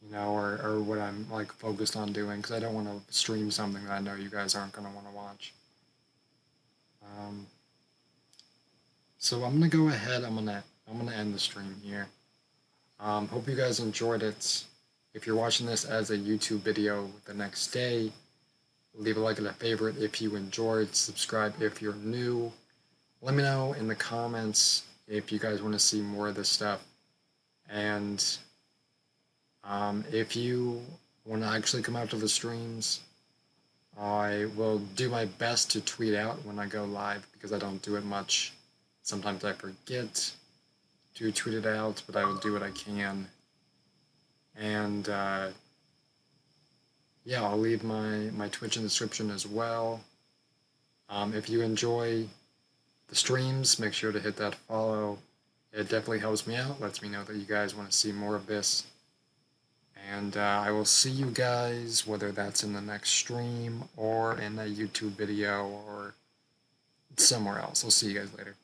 You know, or what I'm like focused on doing, because I don't want to stream something that I know you guys aren't going to want to watch. So I'm gonna go ahead. I'm gonna end the stream here. Hope you guys enjoyed it. If you're watching this as a YouTube video the next day, Leave a like and a favorite if you enjoyed. Subscribe if you're new. Let me know in the comments if you guys want to see more of this stuff. And if you want to actually come out to the streams, I will do my best to tweet out when I go live because I don't do it much. Sometimes I forget to tweet it out, but I will do what I can. And yeah, I'll leave my Twitch in the description as well. If you enjoy the streams, make sure to hit that follow. It definitely helps me out, lets me know that you guys want to see more of this. And I will see you guys, whether that's in the next stream or in a YouTube video or somewhere else. I'll see you guys later.